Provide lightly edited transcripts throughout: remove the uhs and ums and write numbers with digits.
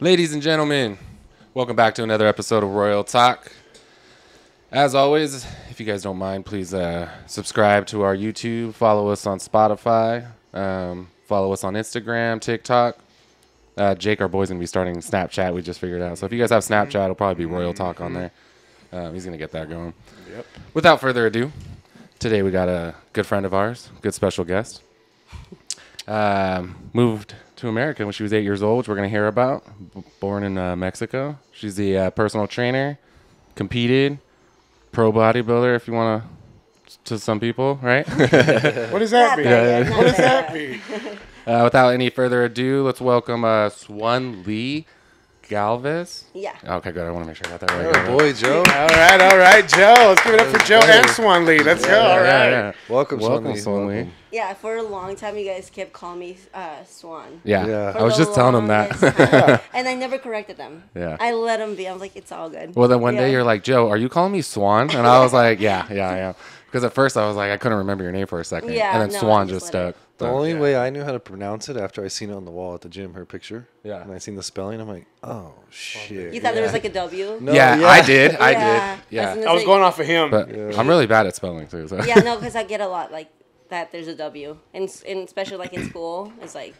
Ladies and gentlemen, welcome back to another episode of Roil Talk. As always, if you guys don't mind, please subscribe to our YouTube, follow us on Spotify, follow us on Instagram, TikTok. Jake, our boy's going to be starting Snapchat, we just figured out. So if you guys have Snapchat, it'll probably be Roil Talk on there. He's going to get that going. Yep. Without further ado, today we got a good friend of ours, good special guest. Moved to America when she was 8 years old, which we're going to hear about. Born in Mexico. She's the personal trainer, competed, pro bodybuilder, if you want to some people, right? What does that mean? What does that mean? Without any further ado, let's welcome Suenly Galvez. Yeah. Okay, good. I want to make sure I got that right. Oh, boy, Joe. All right, Joe. Let's give it up for Joe and Suenly. Let's go. All right. Yeah. Welcome, Welcome, Suenly. Suenly. Yeah, for a long time, you guys kept calling me Swan. Yeah. For I was the just telling them longest that. time. And I never corrected them. Yeah. I let them be. I was like, it's all good. Well, then one day you're like, Joe, are you calling me Swan? And I was like, yeah. Because at first I was like, I couldn't remember your name for a second. Yeah, And then no, Swan I just just let stuck. The only way I knew how to pronounce it after I seen it on the wall at the gym, her picture. Yeah. And I seen the spelling, I'm like, oh, shit. You thought there was like a W? No, yeah, I did. I did. As Yeah. soon as I was going off of him. But I'm really bad at spelling, too. So. Yeah, no, because I get a lot like that. There's a W. And especially like in school, it's like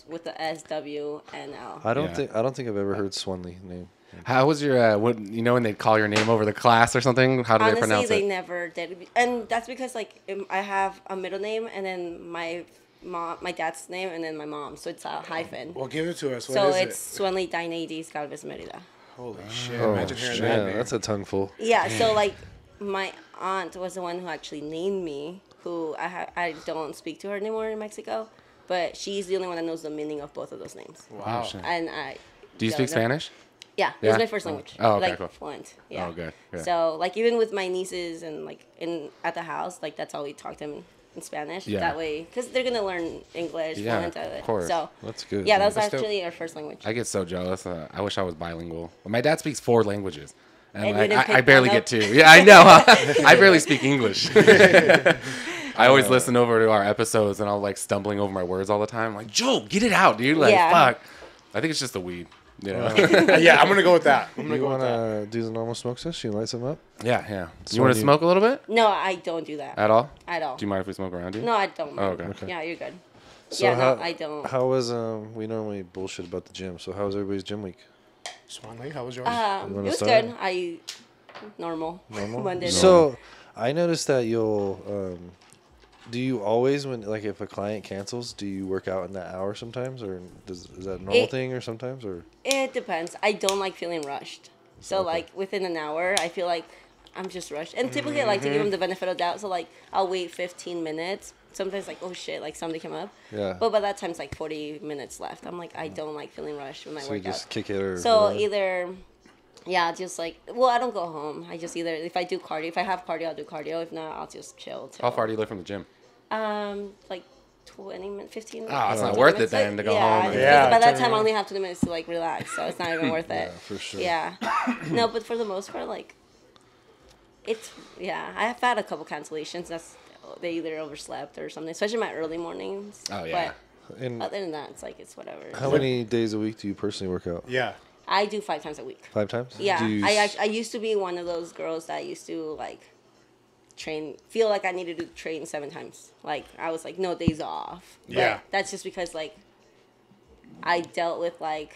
with the S, W, and L. I don't think I've ever heard Suenly name. How was your, when they'd call your name over the class or something? How did they pronounce Honestly, they it? never did. And that's because like I have a middle name and then my dad's name and then my mom. So it's a hyphen. Well, give it to us. What So is it's Suenly Galvez Merida. Holy shit. Oh, Imagine hearing yeah, that, man. that's a tongue full. Yeah, so like my aunt was the one who actually named me, who I don't speak to her anymore in Mexico, but she's the only one that knows the meaning of both of those names. Wow. And I Do you speak Spanish? Yeah, Yeah? it's my first language. Oh, okay, like cool. fluent. Yeah. Oh, good. So like even with my nieces and like at the house, like that's how we talk to them in Spanish. Yeah. That way, because they're gonna learn English. Yeah, fluent at it. of course. So That's good. yeah, that was That's dope. actually our first language. I get so jealous. I wish I was bilingual. My dad speaks 4 languages. And you like, didn't I pick barely one get up? 2. Yeah, I know. I barely speak English. I always listen over to our episodes and I'll like stumbling over my words all the time. I'm like, Joe, get it out, dude. Like, Yeah. fuck. I think it's just the weed. Yeah. Yeah, I'm going to go with that. I'm going to You go with want that. to do the normal smoke test? You light something up? Yeah. You So want to you- smoke a little bit? No, I don't do that At all? at all. Do you mind if we smoke around you? No, I don't. Oh, okay. Yeah, you're good. So yeah, how, no, I don't. How was, we normally bullshit about the gym, so how was everybody's gym week? Suenly, how was yours? You It wanna was start? good. Normal. Monday. So I noticed that you'll, do you always, when like if a client cancels, do you work out in that hour sometimes, or is that a normal thing, or sometimes, or? It depends. I don't like feeling rushed. So Okay. like within an hour, I feel like I'm just rushed. And typically I like to give them the benefit of doubt. So like I'll wait 15 minutes. Sometimes like, oh shit, like something came up. Yeah. But by that time it's like 40 minutes left. I'm like, I don't like feeling rushed when I So you work out. just kick it, or? So whatever? either, yeah, just like, well, I don't go home. I just either, if I do cardio, if I have cardio, I'll do cardio. If not, I'll just chill. How far do you live from the gym? Like 20 minutes, 15 minutes. Oh, it's not 20 worth it minutes. then to go yeah, home. Yeah, by that 20 time, I only have 20 minutes to like relax, so it's not even worth it. Yeah, for sure. Yeah. No, but for the most part, like, it's, yeah, I have had a couple cancellations. They either overslept or something, especially my early mornings. Oh, yeah. And But other than that, it's like, it's whatever. how many days a week do you personally work out? Yeah. I do 5 times a week. 5 times? Yeah, Do you I used to be one of those girls that used to like feel like I needed to train 7 times. Like I was like, no days off. But Yeah. that's just because like I dealt with like,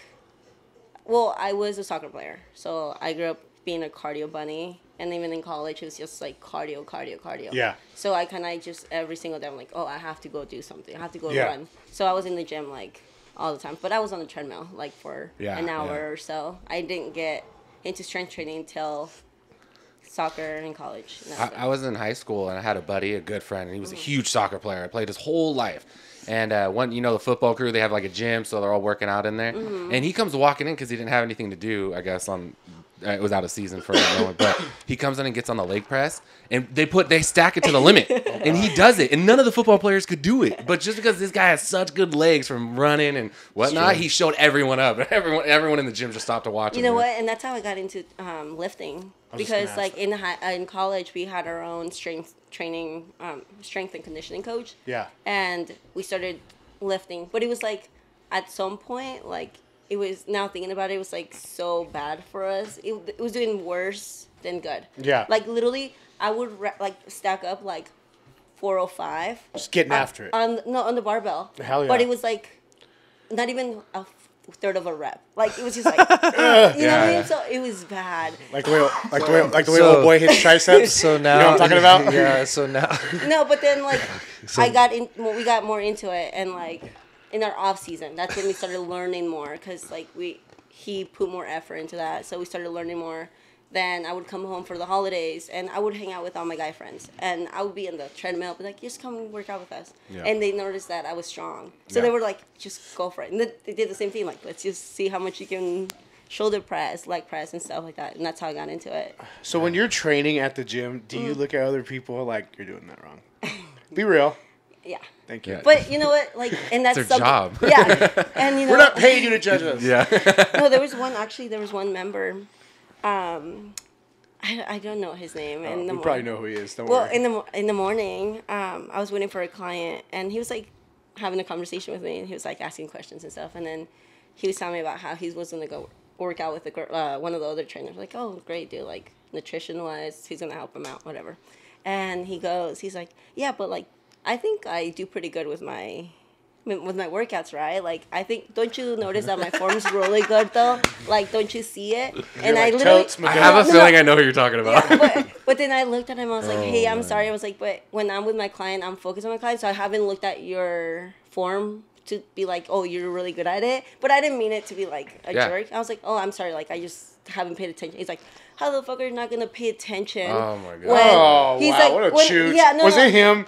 well, I was a soccer player, so I grew up being a cardio bunny, and even in college it was just like cardio. Yeah. So I kind of just every single day I'm like, oh, I have to go do something. I have to go Yeah. run. So I was in the gym like all the time, but I was on the treadmill like for an hour or so. I didn't get into strength training until soccer in college. And that's it. I was in high school and I had a buddy, a good friend, and he was a huge soccer player. I played his whole life. And the football crew, they have like a gym, so they're all working out in there. And he comes walking in because he didn't have anything to do, I guess, it was out of season for everyone. But he comes in and gets on the leg press, and they stack it to the limit. And he does it. And none of the football players could do it. But just because this guy has such good legs from running and whatnot, he showed everyone up. Everyone in the gym just stopped to watch him. You know man. what? And that's how I got into lifting. I was just gonna Because ask like in college, we had our own strength training, strength and conditioning coach. Yeah. And we started lifting, but it was like at some point, like it was, now thinking about it, it was like so bad for us. It was doing worse than good. Yeah. Like literally, I would like stack up like 405. Just getting after it. On the barbell. Hell yeah. But it was like not even a third of a rep. Like it was just like you know what I mean? So it was bad. Like the way old boy hits triceps. So now, you know what I'm talking about? Yeah. So now. No, but then like we got more into it, and like in our off season, that's when we started learning more, because like he put more effort into that, so we started learning more. Then I would come home for the holidays, and I would hang out with all my guy friends, and I would be in the treadmill, be like, just come work out with us. Yeah. And they noticed that I was strong, so they were like, just go for it. And they did the same thing, like, let's just see how much you can shoulder press, leg press, and stuff like that. And that's how I got into it. So when you're training at the gym, do you look at other people like, you're doing that wrong? Be real. Yeah. Thank you. Yeah. But you know what, like, and that's It's their job. Yeah. And you know, We're not paying you to judge us. Yeah. no, there was one member. I don't know his name. We probably know who he is. Don't Well, worry. in the morning, I was waiting for a client, and he was like having a conversation with me, and he was like asking questions and stuff, and then he was telling me about how he was going to go work out with the girl, one of the other trainers. Like, oh, great, dude. Like, nutrition wise, he's going to help him out, whatever. And he's like, yeah, but like, I think I do pretty good with my workouts, right? Like, I think, don't you notice that my form's really good though? Like, don't you see it? And I literally, I have a feeling I know who you're talking about. Yeah, but then I looked at him. I was like, hey, I'm sorry. I was like, but when I'm with my client, I'm focused on my client, so I haven't looked at your form to be like, oh, you're really good at it. But I didn't mean it to be like a jerk. I was like, oh, I'm sorry. Like, I just haven't paid attention. He's like, how the fuck are you not gonna pay attention? Oh my god. Oh, wow, like, what a chooch. Yeah, was it him?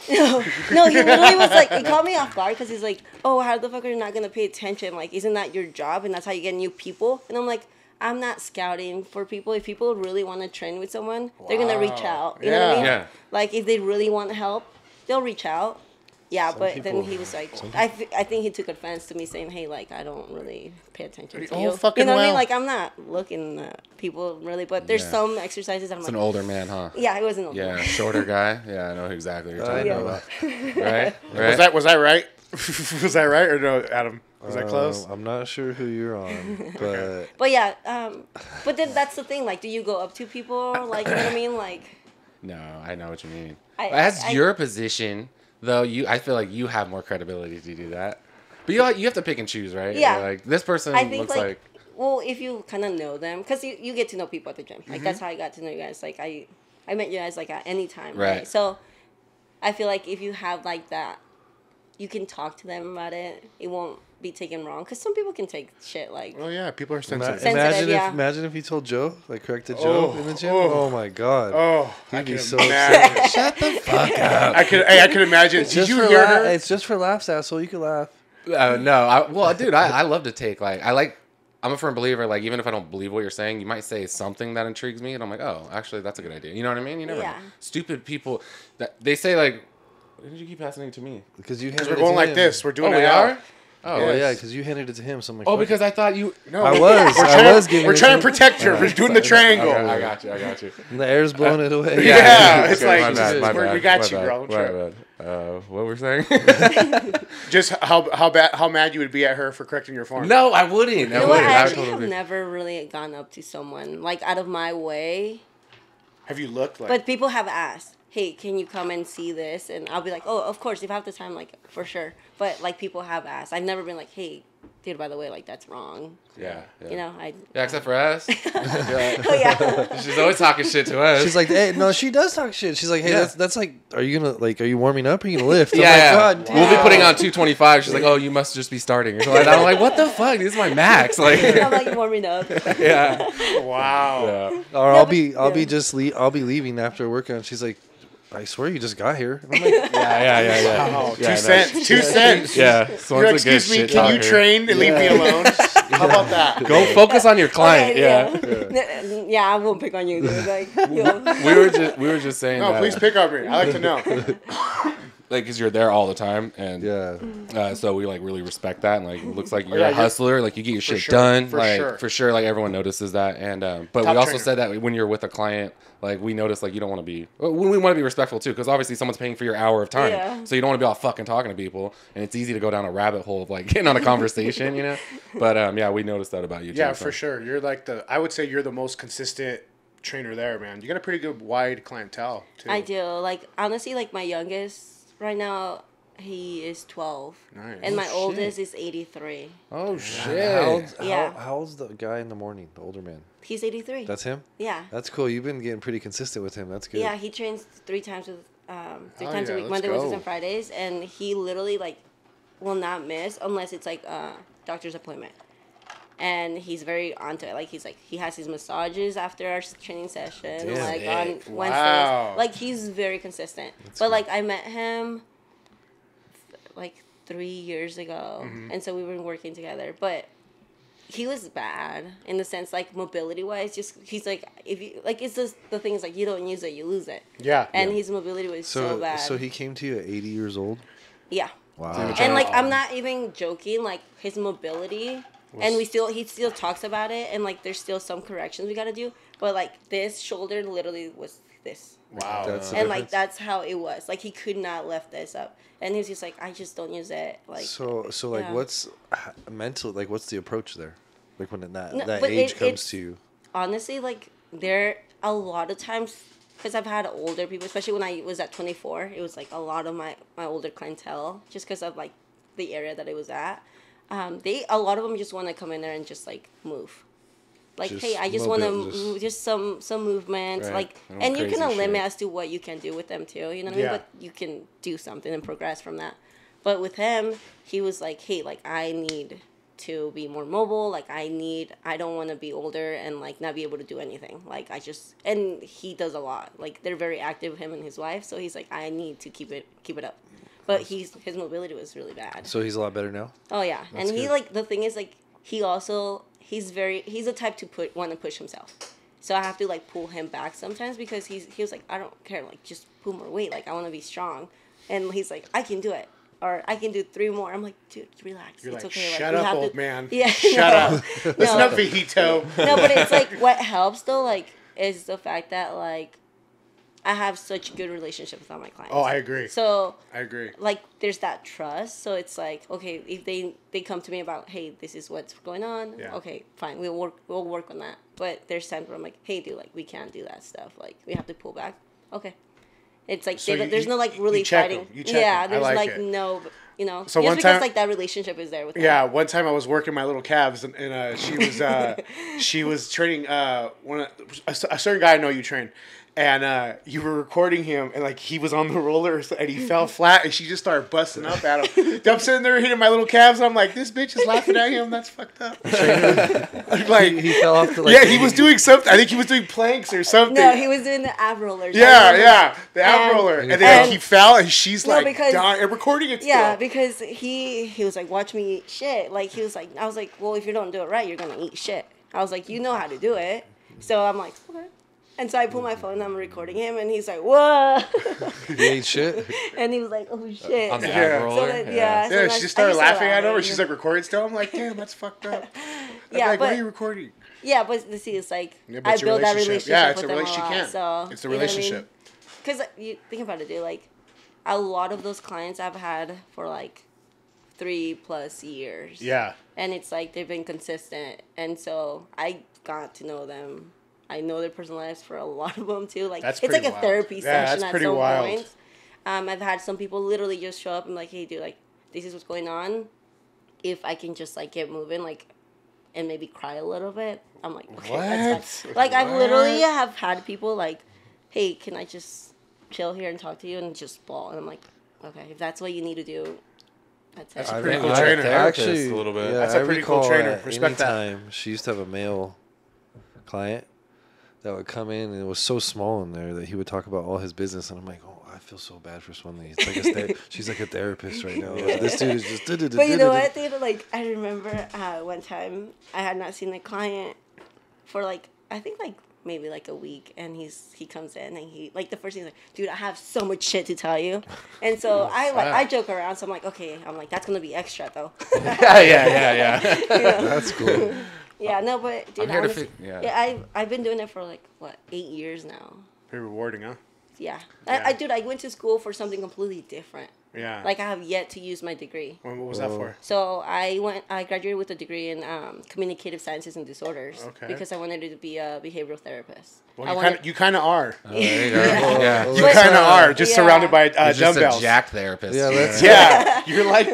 No, he literally was like, he caught me off guard, because he's like, oh, how the fuck are you not gonna pay attention? Like, isn't that your job, and that's how you get new people? And I'm like, I'm not scouting for people. If people really want to train with someone, they're gonna reach out. You know what I mean? Yeah. Like, if they really want help, they'll reach out. Yeah, but then people- he was like, I think he took offense to me saying, hey, like, I don't really pay attention to Oh, you. fucking You know what I mean? well. Like, I'm not looking at people really, but there's Yeah. some exercises that I'm It's like, an older man, huh? yeah, he was an older Yeah, man. shorter guy. Yeah, I know exactly what you're I talking know. about. Right? Right? Was I right? Was I right or no, Adam? Was I close? I'm not sure who you're on, but But yeah, but then that's the thing. Like, do you go up to people? Like, you know what I mean? Like, No, I know what you mean. I- Your position, though, I feel like you have more credibility to do that. But you have to pick and choose, right? Yeah. You're like, this person I think looks like, like well, if you kind of know them, because you get to know people at the gym. Like, that's how I got to know you guys. Like, I met you guys like at any time, right? Right. So I feel like if you have like that, you can talk to them about it. It won't be taken wrong, because some people can take shit like. Oh yeah, people are sensitive. Sensitive, yeah. imagine if you told Joe, like corrected Joe in the gym. Oh my god. Oh, I He'd be can so imagine. shut the fuck up. I could imagine. Did Just you for hear her? It's just for laughs, asshole. You can laugh. No, dude, I love to take I'm a firm believer. Like, even if I don't believe what you're saying, you might say something that intrigues me, and I'm like, oh, actually, that's a good idea. You know what I mean? You never know. Stupid people that they say like, why did you keep passing it to me? Because you Because handed we're it going to like him. this. We're doing Oh, it we out. are. Oh, Oh Yes. yeah, because you handed it to him. So I'm like, Oh, fuck because it. I thought you. No, I we're was giving. we're it trying him. to protect her. We're doing the triangle. Okay, I got you. And the air's blowing it away. Yeah, it's Okay, like, my bad, we got my you, bad, bro. my Sure. bad. What we're saying? Just how mad you would be at her for correcting your form. No, I wouldn't. You know what? I actually totally- have never really gone up to someone like out of my way, Have you looked like? but people have asked, hey, can you come and see this? And I'll be like, oh, of course, if I have the time, like, for sure. But like, people have asked. I've never been like, hey, dude, by the way, like, that's wrong. Yeah. You know, Yeah, except for us. Oh yeah. She's always talking shit to us. She's like, hey, no, she does talk shit. She's like, hey, Yeah. that's like, are you warming up? Or are you gonna lift? I'm yeah, like, yeah. God damn. We'll be putting on 225. She's like, oh, you must just be starting or something like that. I'm like, what the fuck? This is my max. Like, I'm like warming up. yeah. wow. Yeah. Or No, I'll but- be yeah. I'll be leaving after a workout. And she's like, I swear you just got here. And I'm like, Yeah. Oh, Yeah, 2 cents. 2 cents. Yeah. You're Someone's like, a good excuse me, shit can you talker. train and leave me alone? How about that? Go focus on your client. Okay, Yeah. Yeah, I won't pick on you, dude. Like, yo. We were just saying No, that. please pick on me. I like to know. like, because you're there all the time, and Yeah. so we like really respect that, and like it looks like you're yeah, a hustler, like you get your shit sure, done, for like sure. for sure, like everyone notices that, and but Top we also trainer. said that when you're with a client, like we notice like you don't want to be, well, we want to be respectful too, because obviously someone's paying for your hour of time, Yeah. so you don't want to be all fucking talking to people, and it's easy to go down a rabbit hole of like getting on a conversation, you know. But yeah, we noticed that about you. Yeah, too, so. for sure. You're like I would say you're the most consistent trainer there, man. You got a pretty good wide clientele too. I do. Like, honestly, like my youngest right now, he is 12. Nice. And my shit. oldest is 83. Oh shit! Yeah. How old's the guy in the morning, the older man? He's 83. That's him? Yeah. That's cool. You've been getting pretty consistent with him. That's good. Yeah, he trains three times a Oh, week, yeah, let's Monday, go. Wednesdays, and Fridays, and he literally like will not miss unless it's like a doctor's appointment. And he's very onto it. Like he has his massages after our training session, Damn. like on Sick. Wednesdays. Wow. Like he's very consistent. But like I met him like 3 years ago, and so we've been working together. But he was bad in the sense like mobility wise. Just he's like if you like it's just the thing is like you don't use it, you lose it. Yeah. And his mobility was so bad. So he came to you at 80 years old? Yeah. Wow. And like I'm not even joking, like his mobility and he still talks about it and like there's still some corrections we gotta do. But like this shoulder literally was this. Wow. That's the And like difference? that's how it was. Like he could not lift this up. And he was just like, I just don't use it. Like So like yeah. what's mental, like what's the approach there? Like when that No, that but age comes it's- to you? honestly, like there a lot of times because I've had older people, especially when I was at 24, it was like a lot of my older clientele just because of like the area that it was at. A lot of them just want to come in there and just like move. Like, Just hey, I just want mobile, to just some movement, Right. like, No and you can crazy limit shit. as to what you can do with them too. You know what I Yeah. mean? But you can do something and progress from that. But with him, he was like, hey, like I need to be more mobile. Like I don't want to be older and like not be able to do anything. Like and he does a lot. Like they're very active, him and his wife. So he's like, I need to keep it up. But his mobility was really bad. So he's a lot better now? Oh yeah, and he good. like the thing is like he's the type to want to push himself. So I have to like pull him back sometimes because he was like, I don't care, like just pull more weight, like I want to be strong, and he's like, I can do it, or I can do 3 more. I'm like, dude, relax, You're it's like, okay. shut we up, have old to- man. Yeah, Shut no, up. Listen no. up, Vijito. No, but it's like what helps though, like is the fact that like I have such good relationships with all my clients. Oh, I agree. So I agree. like there's that trust, so it's like okay, if they come to me about hey, this is what's going on, Yeah. okay, fine, we'll work on that. But there's times where I'm like, hey, dude, like we can't do that stuff, like we have to pull back. Okay, it's like So there's no like really you check fighting. 'em. You check 'em. Yeah, I there's like like it. no, you know, So just one because time- like that relationship is there with them. Yeah, one time I was working my little calves, and she was training a certain guy I know you train, and you were recording him, and like he was on the roller, and he fell flat, and she just started busting up at him. I'm sitting there hitting my little calves, and I'm like, this bitch is laughing at him. That's fucked up. Like He fell off the yeah, he was doing something. I think he was doing planks or something. No, he was doing the ab rollers. Yeah, the ab And- roller, and then and- like, he fell, and she's No, like because- dying, and recording it. Yeah, still. because he was like, watch me eat shit. Like he was like, I was like, well, if you don't do it right, you're gonna eat shit. I was like, you know how to do it. So I'm like, okay. And so I pull my phone and I'm recording him, and he's like, whoa. He ate shit? And he was like, oh shit. On the Yeah. ab So roller. that, yeah. Yeah, so she I just started to laughing laugh at him, and him. she's like recording still. I'm like, damn, that's fucked up. I'm Yeah, like, why but- are you recording? Yeah, but see, it's like Yeah, but I it's your build that relationship. relationship Yeah, it's with a them relationship. a lot. You can't. So It's a you know what I mean? relationship. Because you think about it, dude. Like a lot of those clients I've had for like 3+ years. Yeah. And it's like they've been consistent, and so I got to know them. I know their personal lives for a lot of them too. Like That's it's like pretty a wild. therapy Yeah, session that's at pretty some wild. point. I've had some people literally just show up and like, hey, dude, like this is what's going on. If I can just like get moving, like, and maybe cry a little bit, I'm like, okay, that's fine. What? Like I've What? literally have had people like, hey, can I just chill here and talk to you and just bawl? And I'm like, okay, if that's what you need to do, that's it. That's a I pretty think cool I- trainer. I Therapist actually, a little bit. Yeah, That's a I pretty cool recall trainer. at Respect that. any time she used to have a male client that would come in, and it was so small in there that he would talk about all his business, and I'm like, oh, I feel so bad for Suenly. It's like she's like a therapist right now. This dude is just. But you know what, dude? Like, I remember one time I had not seen the client for like, I think like maybe like a week, and he comes in and he like the first thing he's like, dude, I have so much shit to tell you, and so I joke around, so I'm like, okay, I'm like, that's gonna be extra though. yeah. You know? That's cool. Yeah, no, but dude, I'm here to honestly, I've been doing it for like what 8 years now. Pretty rewarding, huh? Yeah, Yeah. I went to school for something completely different. Yeah. Like I have yet to use my degree. What was that for? So I graduated with a degree in communicative sciences and disorders. Okay. Because I wanted to be a behavioral therapist. Well, you kind of are. There you go. Yeah. You kind of are, just surrounded by You're just dumbbells. a jack therapist. Yeah, let's-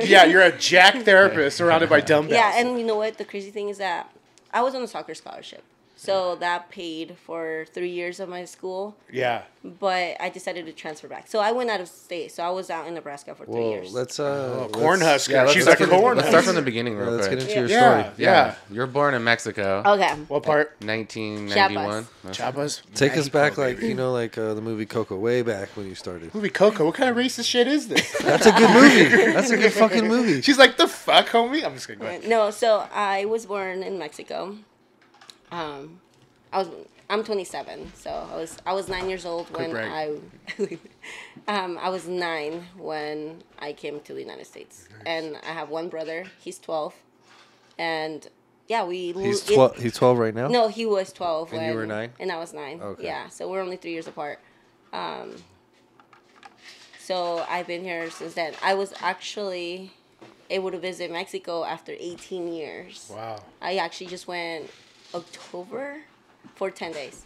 Yeah, you're a jack therapist surrounded by dumbbells. Yeah, and you know what? The crazy thing is that I was on a soccer scholarship. So that paid for 3 years of my school. Yeah. But I decided to transfer back. So I went out of state. So I was out in Nebraska for 3 years. Let's Cornhusker. Yeah, She's like a cornhusker. Let's start from the beginning real Let's quick. get into your Yeah. story. Yeah. You're born in Mexico. Okay. What part? 1991. Chiapas. Take us Mexico, back, baby. like the movie Coco, way back when you started. Movie Coco. What kind of racist shit is this? That's a good movie. That's a good fucking movie. She's like, the fuck, homie? I'm just kidding. Go ahead. No, so I was born in Mexico. I'm 27, so I was 9 years old when brag. I was 9 when I came to the United States, and I have one brother. He's 12, and yeah, He's 12. He's 12 right now. No, he was 12 And you were 9? and I was 9. Okay. Yeah, so we're only 3 years apart. So I've been here since then. I was actually able to visit Mexico after 18 years. Wow. I actually just went October for 10 days.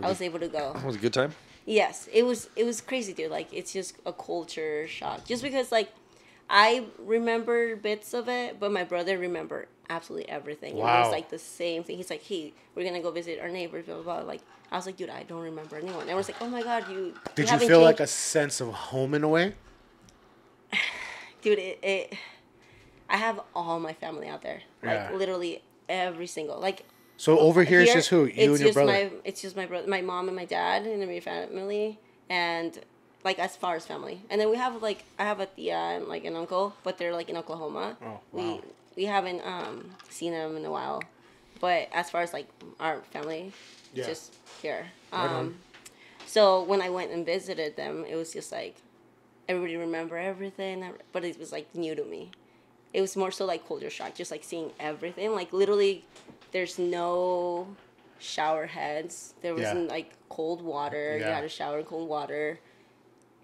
I was able to go. It was a good time. Yes, it was crazy, dude. Like, it's just a culture shock. Just because, like, I remember bits of it, but my brother remembered absolutely everything. And it Wow. was like the same thing. He's like, hey, we're gonna go visit our neighbors, blah blah blah. Like, I was like, dude, I don't remember anyone. And I was like, oh my god, Did you haven't feel like changed. a sense of home in a way? Dude, I have all my family out there. Like, Yeah. literally every single, like. So over here, it's just who? You and your brother? It's just my brother, my mom and my dad and then my family, and like as far as family. And then we have like I have a tia and like an uncle, but they're like in Oklahoma. Oh, wow. We haven't seen them in a while, but as far as like our family, Yeah. just here. Right on. So when I went and visited them, it was just like everybody remember everything, but it was like new to me. It was more so like culture shock, just like seeing everything. Like literally, there's no shower heads. There wasn't like cold water. Yeah. You had to shower in cold water.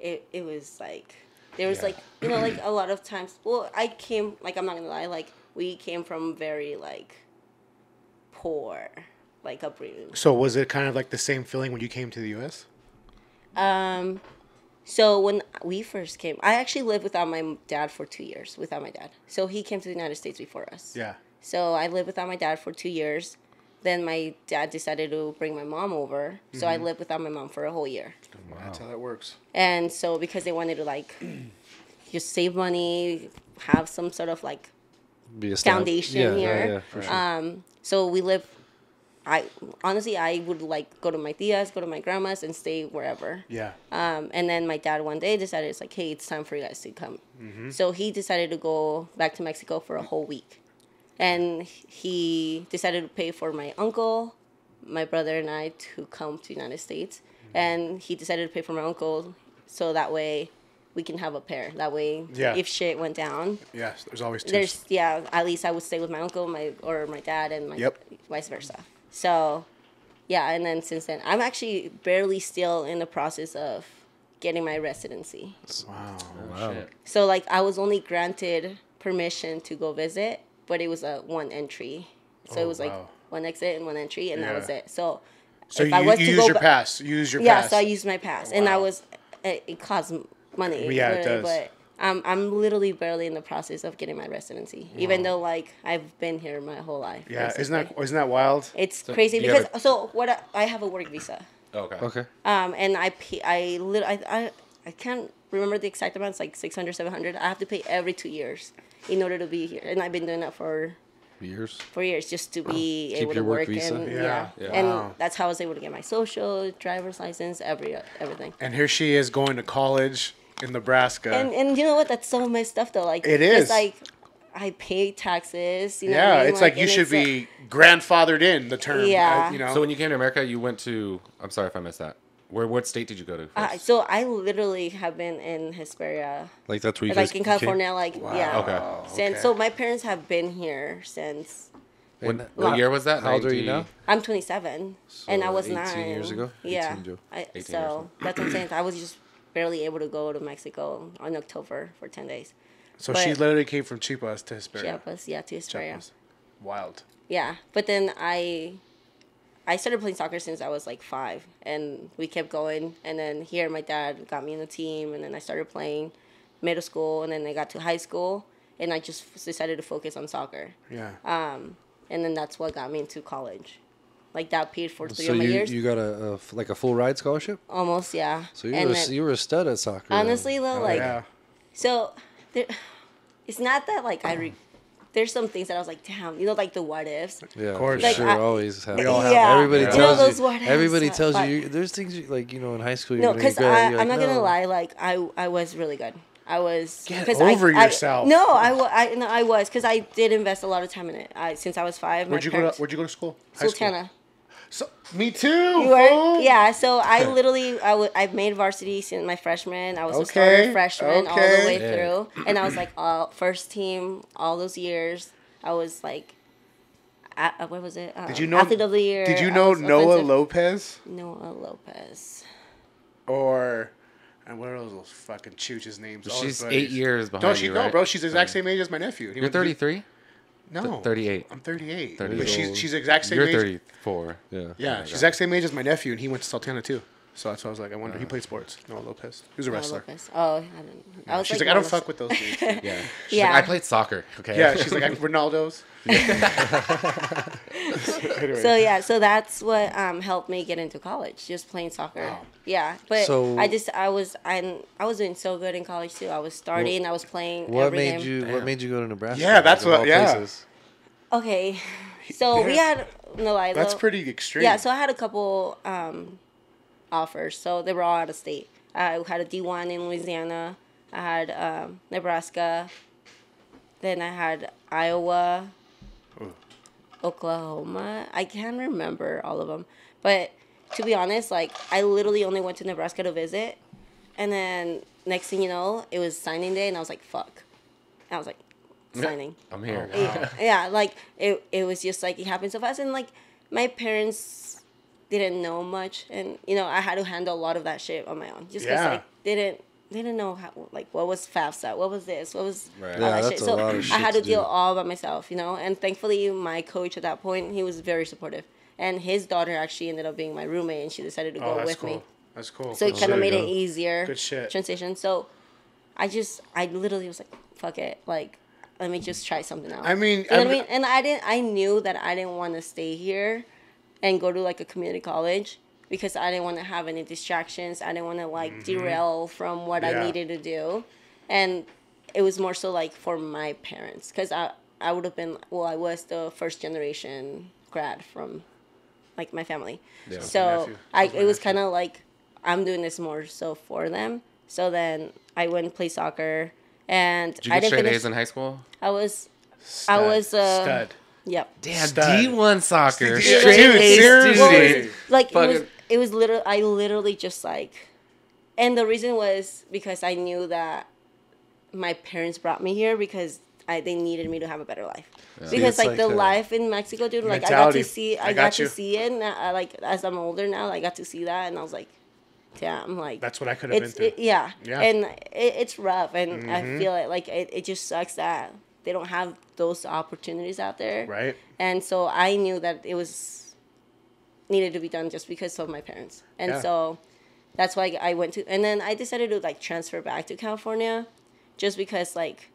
It was like there was Yeah. like like a lot of times. Well, I came like I'm not gonna lie. Like we came from very like poor like upbringing. So was it kind of like the same feeling when you came to the U.S.? So when we first came, I actually lived without my dad for 2 years. Without my dad, so he came to the United States before us. Yeah. So I lived without my dad for 2 years. Then my dad decided to bring my mom over. So I lived without my mom for a whole year. Wow. That's how that works. And so because they wanted to like just save money, have some sort of like Be a stab- foundation here. Yeah, for sure. So we live. I honestly would like go to my tias, go to my grandma's, and stay wherever. Yeah. And then my dad one day decided it's like, hey, it's time for you guys to come. So he decided to go back to Mexico for a whole week. And he decided to pay for my uncle, my brother, and I to come to the United States. And he decided to pay for my uncle so that way we can have a pair. That way, Yeah. if shit went down, Yes. There's always two. at least I would stay with my uncle, or my dad, and Yep. vice versa. So, yeah, and then since then, I'm actually barely still in the process of getting my residency. Wow. Oh, shit. So, like, I was only granted permission to go visit, but it was a one entry. So it was like wow. one exit and one entry, and that Yeah. was it. So, So if you, I was you to use go your ba- pass. You use your yeah, pass. so I used my pass, and I Wow. was it costs money. Yeah, it literally, does. But I'm literally barely in the process of getting my residency, even though like I've been here my whole life. Yeah. basically. Isn't that wild? It's So, crazy do you because ever- so what I have a work visa, Okay. Okay. and I can't remember the exact amount. It's like 600, 700. I have to pay every 2 years in order to be here, and I've been doing that for Years. 4 years just to be Keep able to your work work visa? and Yeah. and Wow. that's how I was able to get my social, driver's license, everything. And here she is going to college in Nebraska. And you know what? That's so messed up though. Like It is. It's like I pay taxes. You know Yeah, what I mean? it's like you and should it's, be grandfathered in the term. Yeah. You know. So when you came to America, you went to. I'm sorry if I missed that. What state did you go to first? so I literally have been in Hesperia, Like that's where you like guys in came? California, like yeah. Okay. Since so my parents have been here since What year was that? How old are you now? I'm 27, and I was 18 9 years ago? Yeah, 18 Joe. 18 so years. that's what I'm saying. I was just barely able to go to Mexico on October for 10 days. So But- she literally came from Chiapas to Hesperia. Chiapas, yeah, to Hesperia. Chiapas. Wild. Yeah, but then I started playing soccer since I was like 5, and we kept going. And then here, my dad got me in the team, and then I started playing middle school, and then I got to high school, and I just decided to focus on soccer. Yeah. And then that's what got me into college. Like that paid for 3 So of my years. you got a like a full ride scholarship? Almost, yeah. So And you then- were a stud at soccer. then. honestly though, like yeah. so, there, it's not that like there's some things that I was like, damn, you know, like the what ifs. Yeah, Of course. for Like, sure, I- always have. We all have Yeah. Everybody Yeah. You know tells those you. what ifs, Everybody tells but- you. There's things like in high school. You're No, gonna because be good. You're I'm like, not gonna no. lie. Like I was really good. I was Get 'cause over yourself. no, I was because I did invest a lot of time in it. Since I was 5. Where'd you go to school? High school? Sultana. So, me too. You were? Yeah. So I literally I've made varsity since my freshman. I was a starter Okay, freshman all okay. the way Yeah. through, and I was like first team all those years. I was like, what was it? Did you know? Athlete of the year? Did you I know was Noah offensive- Lopez Noah Lopez. or? And what are those fucking chooches names? All his She's buddies. 8 years behind Don't she you, know, right? bro? She's the exact same age as my nephew. He You're went to- 33. No, 38. I'm 38. 30 But years she's the exact same You're age. 34. Yeah. Yeah, she's the exact same age as my nephew, and he went to Sultana too. So that's why I was like, I wonder. He played sports. Noah Lopez. He was a Noah wrestle. Lopez. Oh, I didn't. I was She's like, one I don't of fuck with those dudes. Yeah. She's Yeah. like, I played soccer. Okay. Yeah, she's like, Ronaldo's. Anyway. So yeah, so that's what helped me get into college, just playing soccer. Wow. Yeah, but So- I was doing so good in college too. I was starting, I was playing. What every made game. you? What made you go to Nebraska? Yeah, that's of all what- yeah. places? Okay, so we had That's pretty extreme. Yeah, so I had a couple offers. So they were all out of state. I had a D1 in Louisiana. I had Nebraska. Then I had Iowa, Oklahoma. I can't remember all of them. But to be honest, like I literally only went to Nebraska to visit. And then next thing you know, it was signing day and I was like, fuck. I was like, signing. I'm here. Yeah, like it was just like it happened so fast, and like my parents didn't know much, and you know I had to handle a lot of that shit on my own, just because Yeah. like they didn't know how, like what was FAFSA, what was this, what was Right. all Yeah, that that's shit. a So lot of I shit had to to deal do. all by myself, you know. And thankfully, my coach at that point, he was very supportive, and his daughter actually ended up being my roommate, and she decided to go Oh, that's with cool. me. That's cool. So it Good kind of shit. made you it go. easier Good shit. transition. So I literally was like, fuck it, like let me just try something out. I mean, You know what I mean? And I knew that I didn't want to stay here and go to like a community college because I didn't want to have any distractions. I didn't want to like derail from what Yeah. I needed to do. And it was more so like for my parents because I would have been, well, I was the first generation grad from like my family. Yeah. So Nephew. That's my it was nephew. kind of like I'm doing this more so for them. So then I went and played soccer. And Did you I get didn't straight finish. A's in high school? I was, Stud. stud. Stud. Yep. Damn, Stud. D1 soccer. Dude, Straight A seriously. Well, it student. was, like Fucking- it was literally, I literally just like, and the reason was because I knew that my parents brought me here because they needed me to have a better life. Because it's like like the a life in Mexico, dude, like mentality. I got got you. to see it. And like as I'm older now, I got to see that, and I was like, damn, like That's what I could have been it's through. yeah. Yeah. And it's rough, and I feel like it just sucks that they don't have those opportunities out there. Right. And so I knew that it was needed to be done just because of my parents. And Yeah. so that's why I went to, and then I decided to like transfer back to California just because like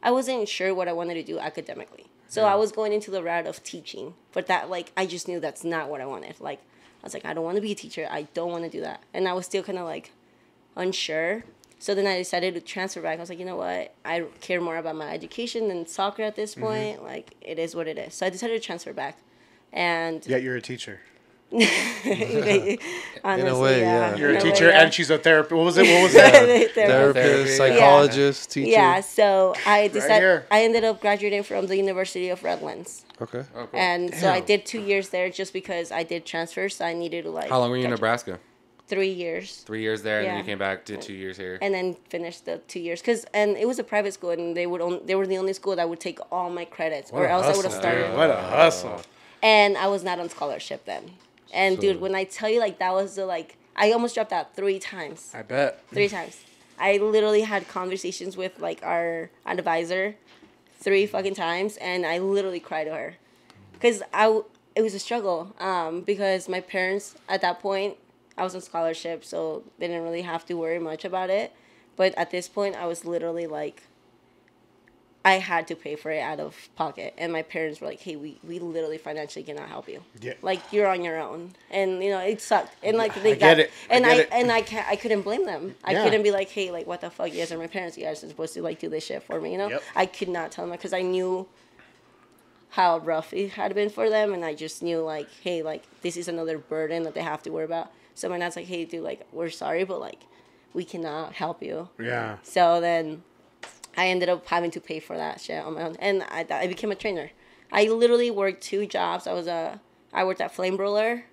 I wasn't sure what I wanted to do academically. So I was going into the route of teaching, but that like I just knew that's not what I wanted. Like I was like, I don't want to be a teacher. I don't want to do that. And I was still kind of like unsure. So then I decided to transfer back. I was like, you know what? I care more about my education than soccer at this point. Like, it is what it is. So I decided to transfer back. And Yet you're a teacher. Honestly, In a way, yeah. You're In a way, teacher yeah. and she's a therapist. What was it? What was that? Therapist, Therapy, psychologist, teacher. Yeah, so I decided here. I ended up graduating from the University of Redlands. Okay. Oh, cool. And so I Damn. did 2 years there just because I did transfers. So I needed to like. How long were you in graduate. Nebraska? 3 years. 3 years there, and then Yeah. you came back, did 2 years here. And then finished the 2 years and it was a private school and they were the only school that would take all my credits or else I would have started. What a hustle. And I was not on scholarship then. And dude, when I tell you like that was the like I almost dropped out 3 times. I bet. 3 times. I literally had conversations with like our advisor 3 fucking times and I literally cried to her. Cuz it was a struggle because my parents at that point I was on scholarship, so they didn't really have to worry much about it. But at this point, I was literally like, I had to pay for it out of pocket. And my parents were like, hey, we literally financially cannot help you. Yeah. Like, you're on your own. And, you know, it sucked. And, like, they I get it. And I get it. and I couldn't blame them. I Yeah. couldn't be like, hey, like, what the fuck? You guys are my parents. You guys are supposed to, like, do this shit for me, you know? Yep. I could not tell them because I knew how rough it had been for them. And I just knew, like, hey, like, this is another burden that they have to worry about. So my dad's like, hey, dude, like, we're sorry, but, like, we cannot help you. Yeah. So then I ended up having to pay for that shit on my own. And I became a trainer. I literally worked 2 jobs. I worked at Flame Roller.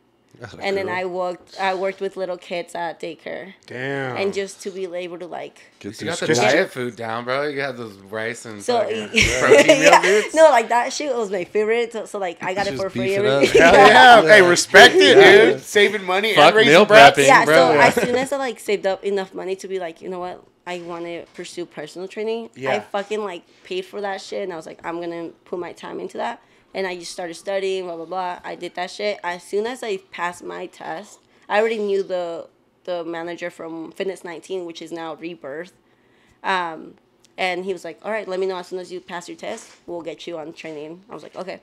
And then I worked with little kids at daycare. Damn. And just to be able to, like... Get You got the through school. diet food down, bro. You got those rice and So, fucking protein meal, dude. No, like, that shit was my favorite. So like, I got it Just for free. beef it every- up. Hell yeah. Hey, respect it, Yeah. dude. Saving money Fuck and raising meal brats. prepping. Yeah, bro. so Yeah. as soon as I like saved up enough money to be like, you know what, I want to pursue personal training. Yeah. I fucking like paid for that shit, and I was like, I'm gonna put my time into that. And I just started studying, blah blah blah. I did that shit. As soon as I passed my test, I already knew the manager from Fitness 19, which is now Rebirth. And he was like, all right, let me know as soon as you pass your test. We'll get you on training. I was like, okay.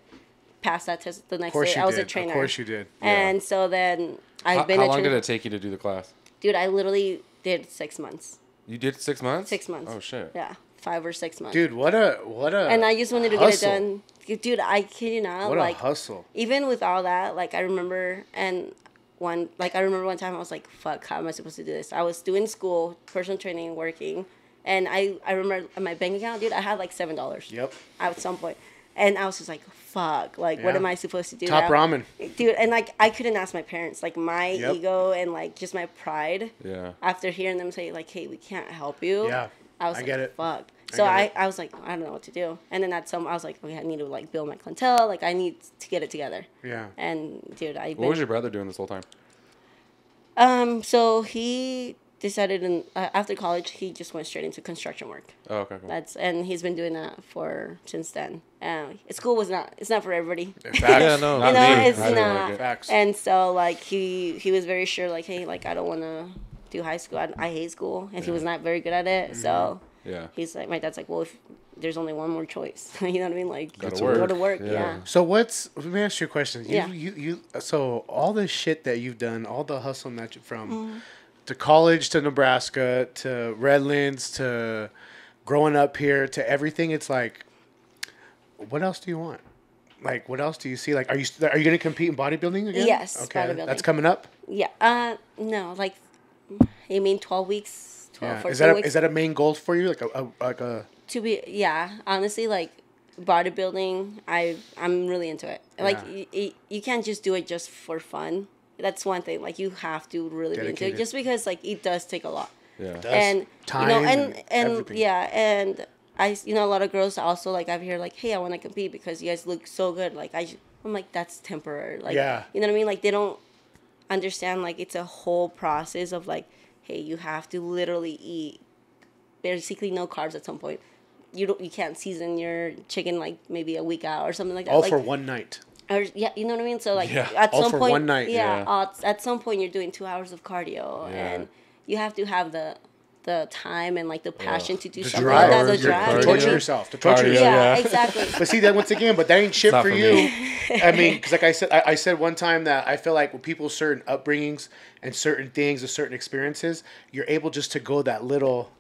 Passed that test the next day. I was a trainer. Of course you did. And so then I've How, been how a long trainer. did it take you to do the class? Dude, I literally did 6 months. You did 6 months? 6 months. Oh, shit. Yeah, 5 or 6 months. Dude, what a And I just wanted to get it hustle. done. Dude, I kid you not. What like, a hustle. even with all that, like, I remember one time I was like, fuck, how am I supposed to do this? I was doing school, personal training, working. And I remember in my bank account, dude, I had like $7. Yep. At some point. And I was just like, fuck, like, what Yeah. am I supposed to do Top now? ramen. Dude, and like, I couldn't ask my parents. Like, my Yep. ego and like just my pride. Yeah. After hearing them say like, hey, we can't help you. Yeah. I was I like, get it. fuck. So get I was like, I don't know what to do. And then I was like, okay, I need to like build my clientele. Like, I need to get it together. Yeah. And dude, What was your brother doing this whole time? so he decided after college, he just went straight into construction work. Oh, okay, cool. And he's been doing that since then. School it's not for everybody. Facts. Yeah, no. You Not know, me. it's I didn't not. like it. Facts. And so like he was very sure like, hey, like I don't want to do high school. I hate school, and he was not very good at it. So Yeah. he's like, my dad's like, well, if there's only one more choice, you know what I mean? Like, Gotta go work. to work. Yeah. Yeah. So let me ask you a question. Yeah. So all this shit that you've done, all the hustle that you from Mm-hmm. to college to Nebraska to Redlands to growing up here to everything, it's like, what else do you want? Like, what else do you see? Like, are you going to compete in bodybuilding again? Yes, Okay, bodybuilding. that's coming up. Yeah. No, like, you mean 12 weeks, 12, Yeah. 14 weeks? Is that a main goal for you? Like a To be, yeah, honestly, like bodybuilding, I'm really into it. Like you can't just do it just for fun. That's one thing. Like you have to really be into Dedicated. it, just because like it does take a lot. Yeah. Does. And Time you know, and and everything. yeah, and a lot of girls also like I've heard like, hey, I want to compete because you guys look so good. Like I'm like, that's temporary. Like, Yeah. you know what I mean? Like they don't understand like it's a whole process of like, hey, you have to literally eat basically no carbs at some point. You can't season your chicken like maybe a week out or something like that. all like, for one night. or, yeah, you know what I mean. So like Yeah. at All some for point, one night. at some point you're doing 2 hours of cardio, Yeah. and you have to have the time and like the passion to do The something drive. like that. The Your drive, To you know cardio. what I torture mean? yourself. To torture Cardio. yourself. Yeah, Yeah. exactly. But see that once again, but that ain't shit not for for you. me. I mean, because like I said one time that I feel like with people's certain upbringings and certain things and certain experiences, you're able just to go that little.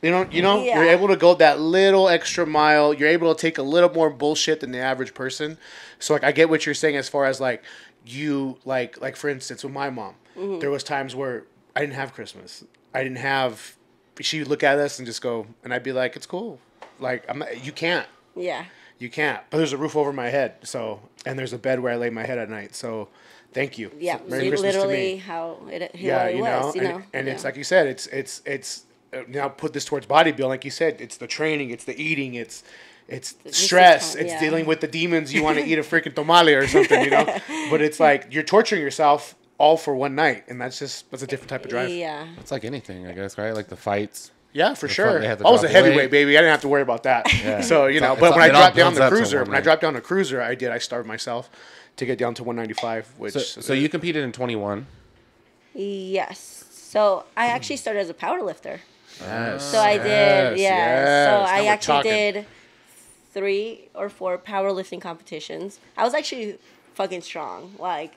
You know, Yeah. you're able to go that little extra mile. You're able to take a little more bullshit than the average person. So like, I get what you're saying as far as like, you like for instance with my mom, there was times where I didn't have Christmas. I didn't have. She would look at us and just go, and I'd be like, "It's cool." Like you can't. Yeah. You can't. But there's a roof over my head, and there's a bed where I lay my head at night. So, thank you. Yeah, Merry Christmas literally to me. how it Yeah, was, you know. and it's like you said, it's now put this towards bodybuilding, like you said, it's the training, it's the eating, it's stress, it's dealing with the demons. You want to eat a freaking tamale or something, you know. But it's like you're torturing yourself all for one night, and that's a different type of drive. Yeah. It's like anything, I guess, right? Like the fights. Yeah, for sure. They I had to was a drop heavyweight, weight. baby. I didn't have to worry about that. Yeah. So you know, It's but all- when I it all dropped down builds the up to cruiser, one when I night. dropped down the cruiser, I starved myself to get down to 195, which So you competed in 21. Yes. So I actually started as a power lifter. Yes. So I did, yes. So Now I we're actually talking. did 3 or 4 powerlifting competitions. I was actually fucking strong. Like,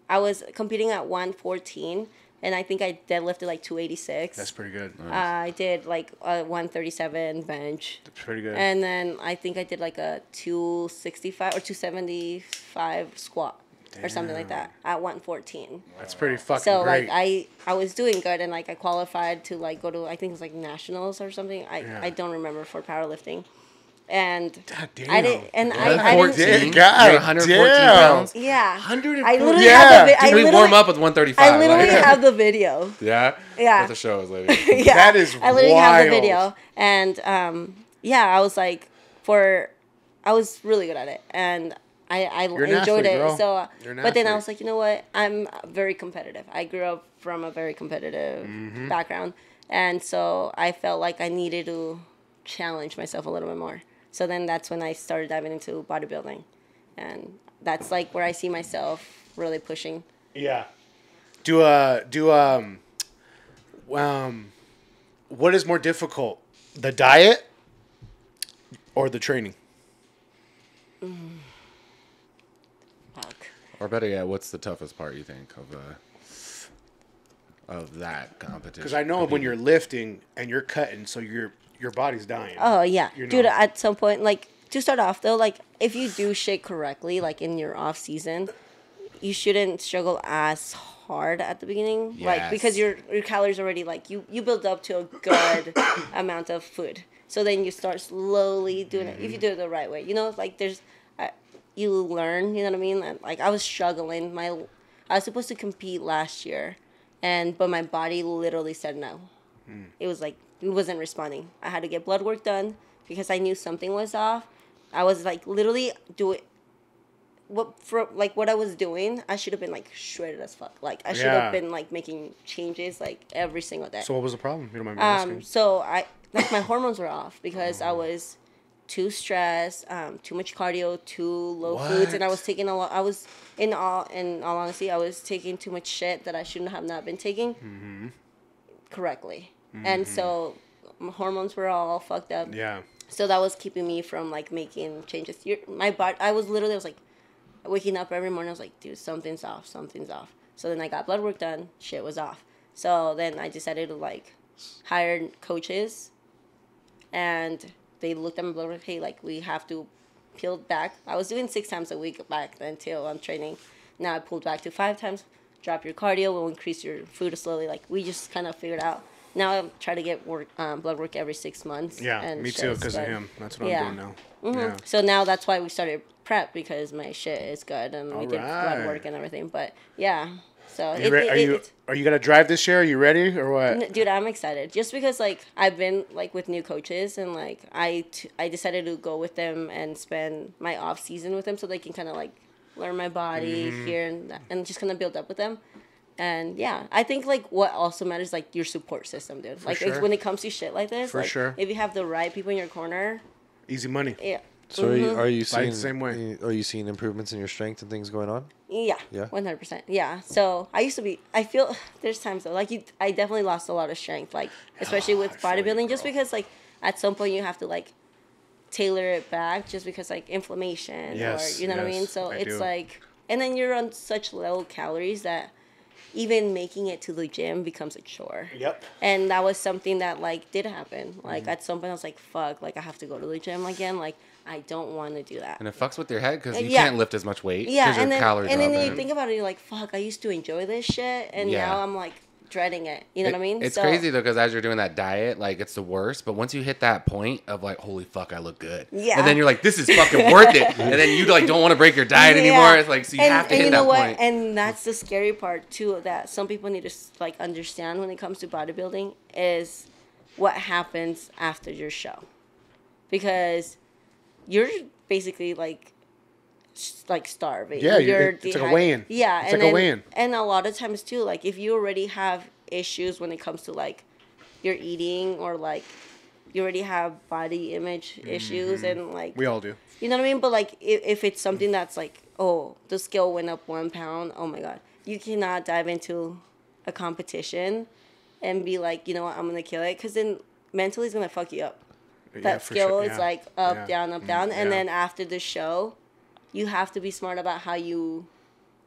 I was competing at 114, and I think I deadlifted like 286. That's pretty good. I did like a 137 bench. That's pretty good. And then I think I did like a 265 or 275 squat or something like that at 114. That's pretty fucking So great. like I was doing good, and like I qualified to like go to, I think it was like nationals or something. I don't remember, for powerlifting. And God damn. I didn't, and I 114? didn't. God You're 114 damn. pounds? Yeah, 114. I literally Yeah. have the. Dude, we warm up with 135. I literally like, have the video. Yeah? Yeah. What the show is, lady. Yeah, That is I literally have the wild. video, and yeah, I was like, I was really good at it, and I You're an enjoyed athlete, it. girl. So, You're an but then I athlete. was like, you know what? I'm very competitive. I grew up from a very competitive Mm-hmm. background, and so I felt like I needed to challenge myself a little bit more. So then that's when I started diving into bodybuilding, and that's like where I see myself really pushing. Yeah. What is more difficult, the diet or the training? Fuck. Or better yet, what's the toughest part, you think, of that competition? Because I know when you're lifting and you're cutting, so your body's dying. Oh yeah, You know. dude. At some point, like, to start off though, like, if you do shit correctly, like in your off season, you shouldn't struggle as hard at the beginning, like, because Yes. your calories already, like, you build up to a good amount of food. So then you start slowly doing it if you do it the right way. You know, like there's, you learn. You know what I mean? And, like, I was struggling. I was supposed to compete last year, but my body literally said no. It was like, it wasn't responding. I had to get blood work done because I knew something was off. I was like literally doing what I was doing. I should have been like shredded as fuck. Like I should Yeah. have been like making changes like every single day. So what was the problem? You don't mind me asking. So my hormones were off because I was too stressed, too much cardio, too low foods, and I was taking a lot. I was in all honesty, I was taking too much shit that I shouldn't have not been taking correctly, and so my hormones were all fucked up. Yeah. So that was keeping me from like making changes. My body, I was like waking up every morning. I was like, dude, something's off. So then I got blood work done. Shit was off. So then I decided to like hire coaches, and they looked at my blood work. Hey, like, we have to peel back. I was doing 6 times a week back then till I'm training. Now I pulled back to 5 times. Drop your cardio. We'll increase your food slowly. Like, we just kind of figured out. Now I try to get blood work every 6 months. Yeah, and me shit, too, because of but- him. That's what yeah. I'm doing now. Mm-hmm. Yeah. So now that's why we started prep, because my shit is good and we did Alright. blood work and everything. But yeah, so Are you gonna drive this year? Are you ready or what? dude, I'm excited just because like I've been like with new coaches, and like I decided to go with them and spend my off season with them so they can kind of like learn my body Mm-hmm. here and just kind of build up with them. And yeah, I think like what also matters, like your support system, dude. Like sure. when it comes to shit like this, For like, sure. if you have the right people in your corner, Easy money. yeah. So are you Fight seeing the same way. Are you seeing improvements in your strength and things going on? Yeah. Yeah? 100%. Yeah. So I used to be. I feel there's times though, like I definitely lost a lot of strength, like especially with feel you, bodybuilding, just girl. because like at some point you have to like tailor it back, just because like inflammation Yes, or you know what I mean. yes, So I it's do. like, and then you're on such low calories that even making it to the gym becomes a chore. Yep. And that was something that like did happen. Like at some point I was like, fuck, like I have to go to the gym again. Like I don't want to do that. And it fucks with your head because you Yeah. can't lift as much weight. Yeah, 'cause your and then calories and are then up you there. think about it, you're like, fuck, I used to enjoy this shit, and Yeah. now I'm like dreading it. You know what I mean? It's So- crazy though, because as you're doing that diet, like it's the worst. But once you hit that point of like, holy fuck, I look good. Yeah. And then you're like, this is fucking worth it. And then you like don't want to break your diet anymore. It's like, so you have to hit you that know what? point. And that's the scary part too, that some people need to like understand when it comes to bodybuilding is what happens after your show, because you're basically like starving. Yeah, you're it's like a weigh-in. Yeah, It's and like a then, weigh-in. And a lot of times too, like if you already have issues when it comes to like your eating, or like you already have body image issues, and like We all do. you know what I mean? But like if it's something that's like, oh, the scale went up 1 pound, oh my god, you cannot dive into a competition and be like, you know what, I'm gonna kill it, because then mentally it's gonna fuck you up. Yeah, That for scale sure. is Yeah. like up, Yeah. down, up, down, and Yeah. then after the show, you have to be smart about how you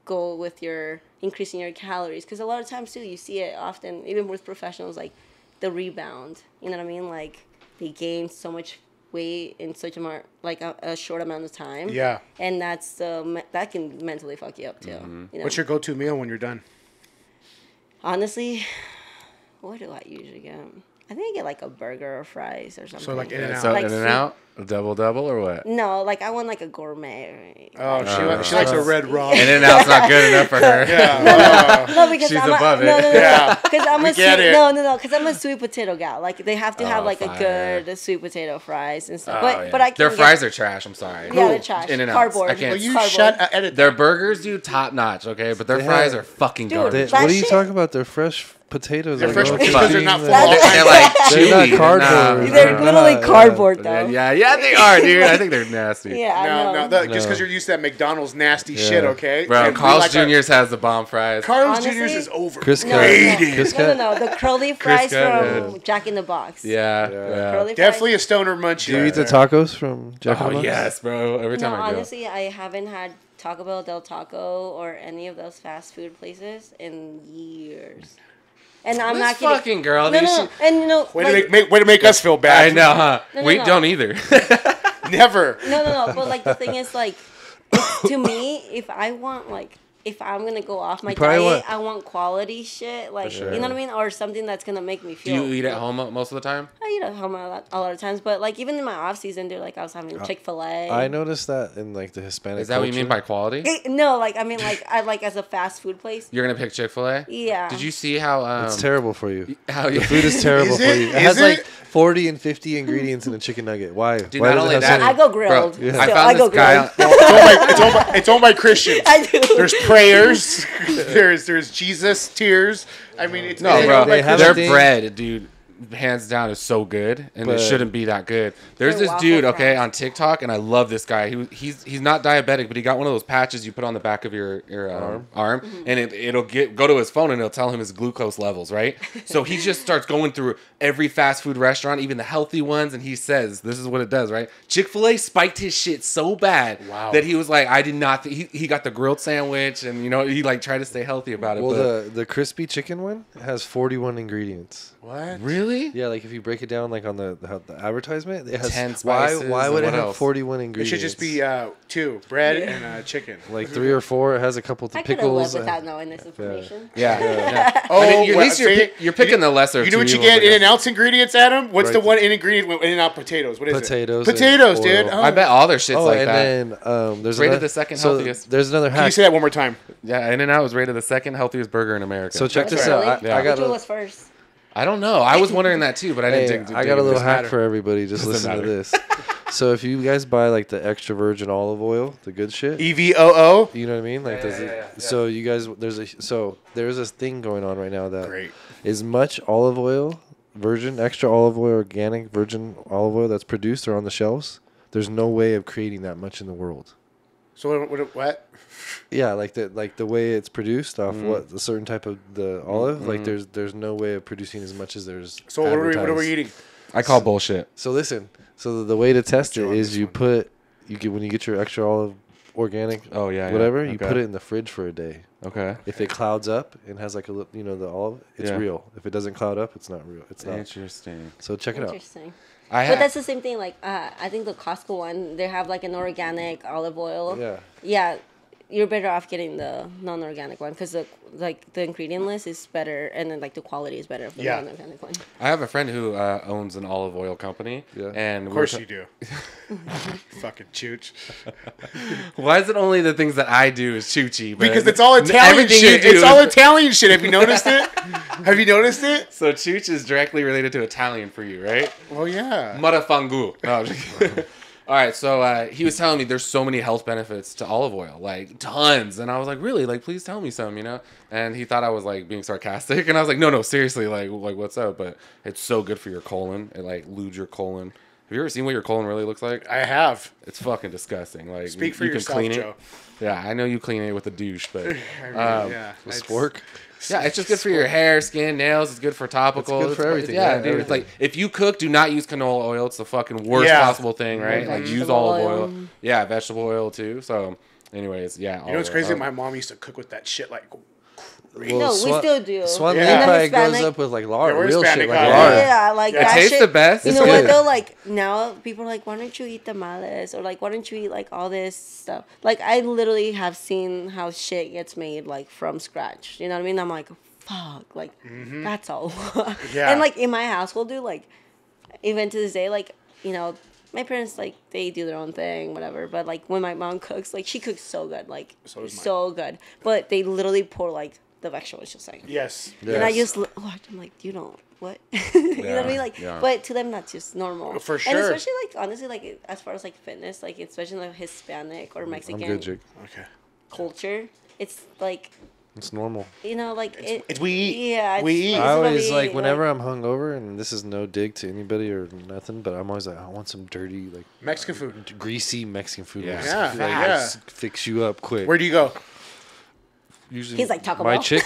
go with your increasing your calories, because a lot of times too, you see it often, even with professionals, like the rebound. You know what I mean? Like they gain so much weight in such a short amount of time. Yeah. And that's that can mentally fuck you up too. You know? What's your go-to meal when you're done? Honestly, what do I usually get? I think I get like a burger or fries or something. So like in and out. So Like in and soup. out, double or what? No, like I want like a gourmet. Oh, she likes a red raw. In and out's not good enough for her. Yeah. No, because She's I'm above it. No, Yeah. because I'm We a get sweet, it. no, because I'm a sweet potato gal. Like they have to have Oh, like fire. a good sweet potato fries and stuff. Oh, but yeah. but I can Their get- fries are trash. I'm sorry. Yeah, they're trash. In-N-Outs. Cardboard. I can't. Well, you Cardboard. edit. Their burgers do top notch, okay, but their They fries have- are fucking Dude, garbage. that What are you shit- talking about? They're fresh potatoes. They're like, fresh no potatoes, they're fucking- not full. They're like They're chewy. not cardboard. Nah. They're literally Yeah. cardboard though. Yeah, they are, dude. I think they're nasty. Yeah, I know. Just because you're used to that McDonald's nasty shit, okay? Bro, And we Carl's like our- Jr.'s has the bomb fries. Carl's Honestly, Jr.'s is over. Chris No, Cut. Rated. Chris no, Cut. no, the curly fries Crisco, from Jack in the Box. Yeah. Curly Definitely fries. a stoner munchie. Do you eat the tacos from Jack in the Oh, Box? yes, bro. Every No, time I go. honestly, I haven't had Taco Bell, Del Taco, or any of those fast food places in years. And I'm This not kidding. fucking girl, No, dude, no, she- and you know, Way like, to make us feel bad. I know, huh? No, no, We no. don't either. Never. no. But like the thing is, like, to me, if I'm gonna go off my probably diet, want- I want quality shit, like sure. you know what I mean, or something that's gonna make me Do feel. you eat at home most of the time? I eat at home a lot of times, but like even in my off season, dude, like I was having Chick-fil-A. I noticed that in like the Hispanic Is that what you mean by culture. quality? No, like I mean, like I like as a fast food place. You're gonna pick Chick-fil-A? Yeah. Did you see how It's terrible for you. how The food is terrible Is for it? you. It Is has it? like 40 and 50 ingredients in a chicken nugget. Why? Dude, Why not does it only have that- so I many- go grilled. Bro, Still, I I found go this guy. grilled. It's owned by Christians. I do. There's prayers. There's Jesus tears. I mean, it's No, it's bro. owned by They have Their a thing- bread, dude, hands down is so good, and it But- shouldn't be that good. There's Their this waffle dude, okay, fries. on TikTok, and I love this guy. He's not diabetic, but he got one of those patches you put on the back of your arm, Mm-hmm. and it'll go to his phone, and it'll tell him his glucose levels, right? So he just starts going through every fast food restaurant, even the healthy ones, and he says, "This is what it does," right? Chick-fil-A spiked his shit so bad that he was like, "I did not." He got the grilled sandwich, and he like tried to stay healthy about it. Well, but the crispy chicken one has 41 ingredients. What? really? Yeah, like if you break it down, like on the advertisement, it has 10 why spices would and it what have else? 41 It ingredients? should just be two bread and chicken. like 3 or 4. It has a couple of I could have pickles. lived without knowing this information. Yeah. Oh, I mean, at well, least you're, see? you're picking the lesser. You know two what you evils, get I in guess. and out's ingredients, Adam? What's the Right. one in ingredient with in and out potatoes? What is Potatoes it? and Potatoes, dude. oil. Oh. I bet all their shit's Oh, like and that. then there's Rated another, the second so healthiest. There's another Can you hack. say that one more time? Yeah, In and Out was rated the second healthiest burger in America. So check Was this it out. really? Yeah. I got Which one a, was first? I don't know. I was wondering that too, but I didn't dig. I got a little dig hack matter. for everybody. Just Doesn't listen to matter. this. So if you guys buy like the extra virgin olive oil, the good shit, EVOO. you know what I mean? Like, yeah. so you guys, there's this thing going on right now that Great. as much olive oil, virgin, extra olive oil, organic virgin olive oil that's produced or on the shelves. There's no way of creating that much in the world. So what? Yeah, like the way it's produced off what a certain type of the olive. Like there's no way of producing as much as there's. So what are we advertised. eating? I call bullshit. So listen. So the way to test it on is this you one. put when you get your extra olive organic. Oh, yeah, yeah. Whatever you Okay. put it in the fridge for a day. Okay. If it clouds up and has like the olive, it's Yeah. real. If it doesn't cloud up, it's not real. It's not. Interesting. So check it out. Interesting. I But that's the same thing. Like, I think the Costco one, they have like an organic olive oil. Yeah. Yeah, you're better off getting the non-organic one because the ingredient list is better, and then like the quality is better of the non-organic one. I have a friend who owns an olive oil company. Yeah. And Of course you do. Fucking chooch. Why is it only the things that I do is choochie? But Because it's all Italian everything shit. you do It's all is- Italian shit. Have you noticed it? Have you noticed it? So chooch is directly related to Italian for you, right? Well, yeah. Marafangu. No, I'm just kidding. All right, so he was telling me there's so many health benefits to olive oil, like tons, and I was like, really? Like, please tell me some, you know? And he thought I was like being sarcastic, and I was like, no, seriously, like what's up? But it's so good for your colon. It like lewds your colon. Have you ever seen what your colon really looks like? I have. It's fucking disgusting. Like, Speak for you can yourself, clean Joe. it. Yeah, I know you clean it with a douche, but I mean, yeah. A it's- spork. yeah, it's just good for your hair, skin, nails. It's good for topical. It's good for everything, Yeah, yeah, dude. everything. It's like if you cook, do not use canola oil. It's the fucking worst Yeah. possible thing, right? Like use Vegetable olive oil. oil. Yeah, vegetable oil too. So, anyways, yeah. You know what's crazy? My mom used to cook with that shit like. No, we still do. Swan Yeah. Lee And probably Hispanic- goes up with like Yeah, lard, we're real Hispanic, shit like huh? lard. Yeah, like It that tastes shit. the best. You It's know good. what though? Like now, people are like, why don't you eat tamales or like, why don't you eat like all this stuff? Like I literally have seen how shit gets made like from scratch. You know what I mean? I'm like, fuck, like that's all. Yeah. And like in my household, dude, like even to this day, like you know, my parents like they do their own thing, whatever. But like when my mom cooks, like she cooks so good, like So does mine. so good. But they literally pour like the vegetables just like. Yes. And I Yes. just watch. I'm like, you don't what? You know what I mean? Like, yeah. but to them that's just normal. For And sure. especially like honestly, like as far as like fitness, like especially like Hispanic or I'm Mexican good, Jake. Okay. culture, it's like It's normal. you know, like we eat. Yeah, We eat. it's I what always we like eat, whenever I'm hungover, and this is no dig to anybody or nothing, but I'm always like, I want some dirty, like Mexican food. greasy Mexican food. Yeah. Like, Yeah, like, yeah. just fix you up quick. Where do you go? Usually, He's like Taco my Bell. chick,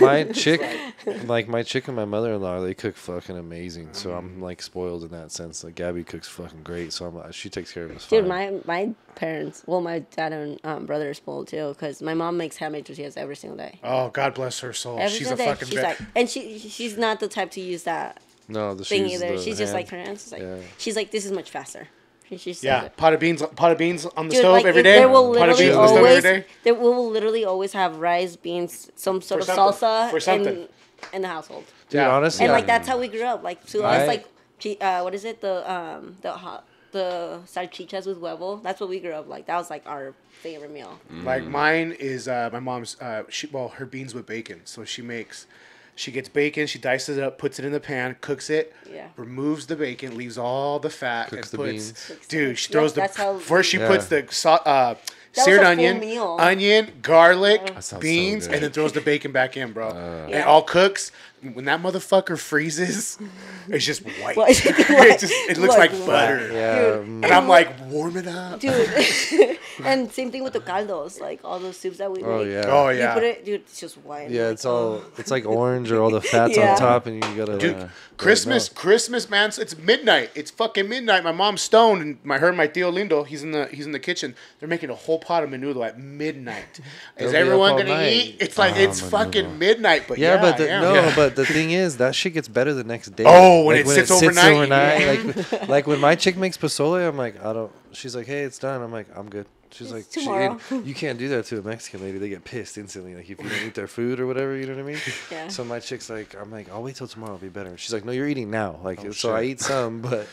my chick, like my chick and my mother-in-law, they cook fucking amazing. So I'm like spoiled in that sense. Like Gabby cooks fucking great, so she takes care of us. Dude, fine. my parents, well, my dad and brother are spoiled too, because my mom makes handmade tortillas every single day. Oh, God bless her soul. Every She's a single day, fucking she's bitch. like, and she's not the type to use that No, the thing shoes, either. the She's just hand. like her hands. Like, Yeah. she's like, this is much faster. She says Yeah, it. pot of beans on the Dude, stove like, every it- day. There will Pot of literally beans on the stove every always day. there will literally always have rice, beans, some sort For of something. salsa For something. in the household. Dude, Yeah. honestly, And I- like that's how we grew up. Like to I- us, like what is it? The salchichas with huevo. That's what we grew up like. That was like our favorite meal. Like mine is my mom's. Her beans with bacon. So she gets bacon, she dices it up, puts it in the pan, cooks it, Yeah. removes the bacon, leaves all the fat, Cooks and the puts. beans. Dude, she Yeah, throws that's how first. She Yeah. puts the was seared a full onion, meal. garlic, That sounds beans, so and good. then throws the bacon back in, bro. And Yeah. it all cooks. When that motherfucker freezes, it's just white. Well, it looks like butter. yeah, Dude. And I'm like, warm it up. Dude, and same thing with the caldos, like all those soups that we Oh, make. yeah. Oh You yeah. put it, dude. It's just white. yeah, Like, it's all it's like orange or all the fats Yeah. on top, and you gotta Dude, like, Christmas, man. It's midnight. It's fucking midnight. My mom's stoned, and my Tio Lindo, he's in the kitchen. They're making a whole pot of menudo at midnight. Is They'll be up everyone all gonna night. eat? It's like it's fucking midnight. But Yeah, but I am. no, but the thing is, that shit gets better the next day. Oh, when it sits overnight? Like when my chick makes pozole, I'm like, I don't. She's like, hey, it's done. I'm like, I'm good. She's like, tomorrow. you can't do that to a Mexican lady. They get pissed instantly. Like if you don't eat their food or whatever, you know what I mean? Yeah. So my chick's like, I'm like, I'll wait till tomorrow. It'll be better. She's like, no, you're eating now. Like Oh, so I eat some, but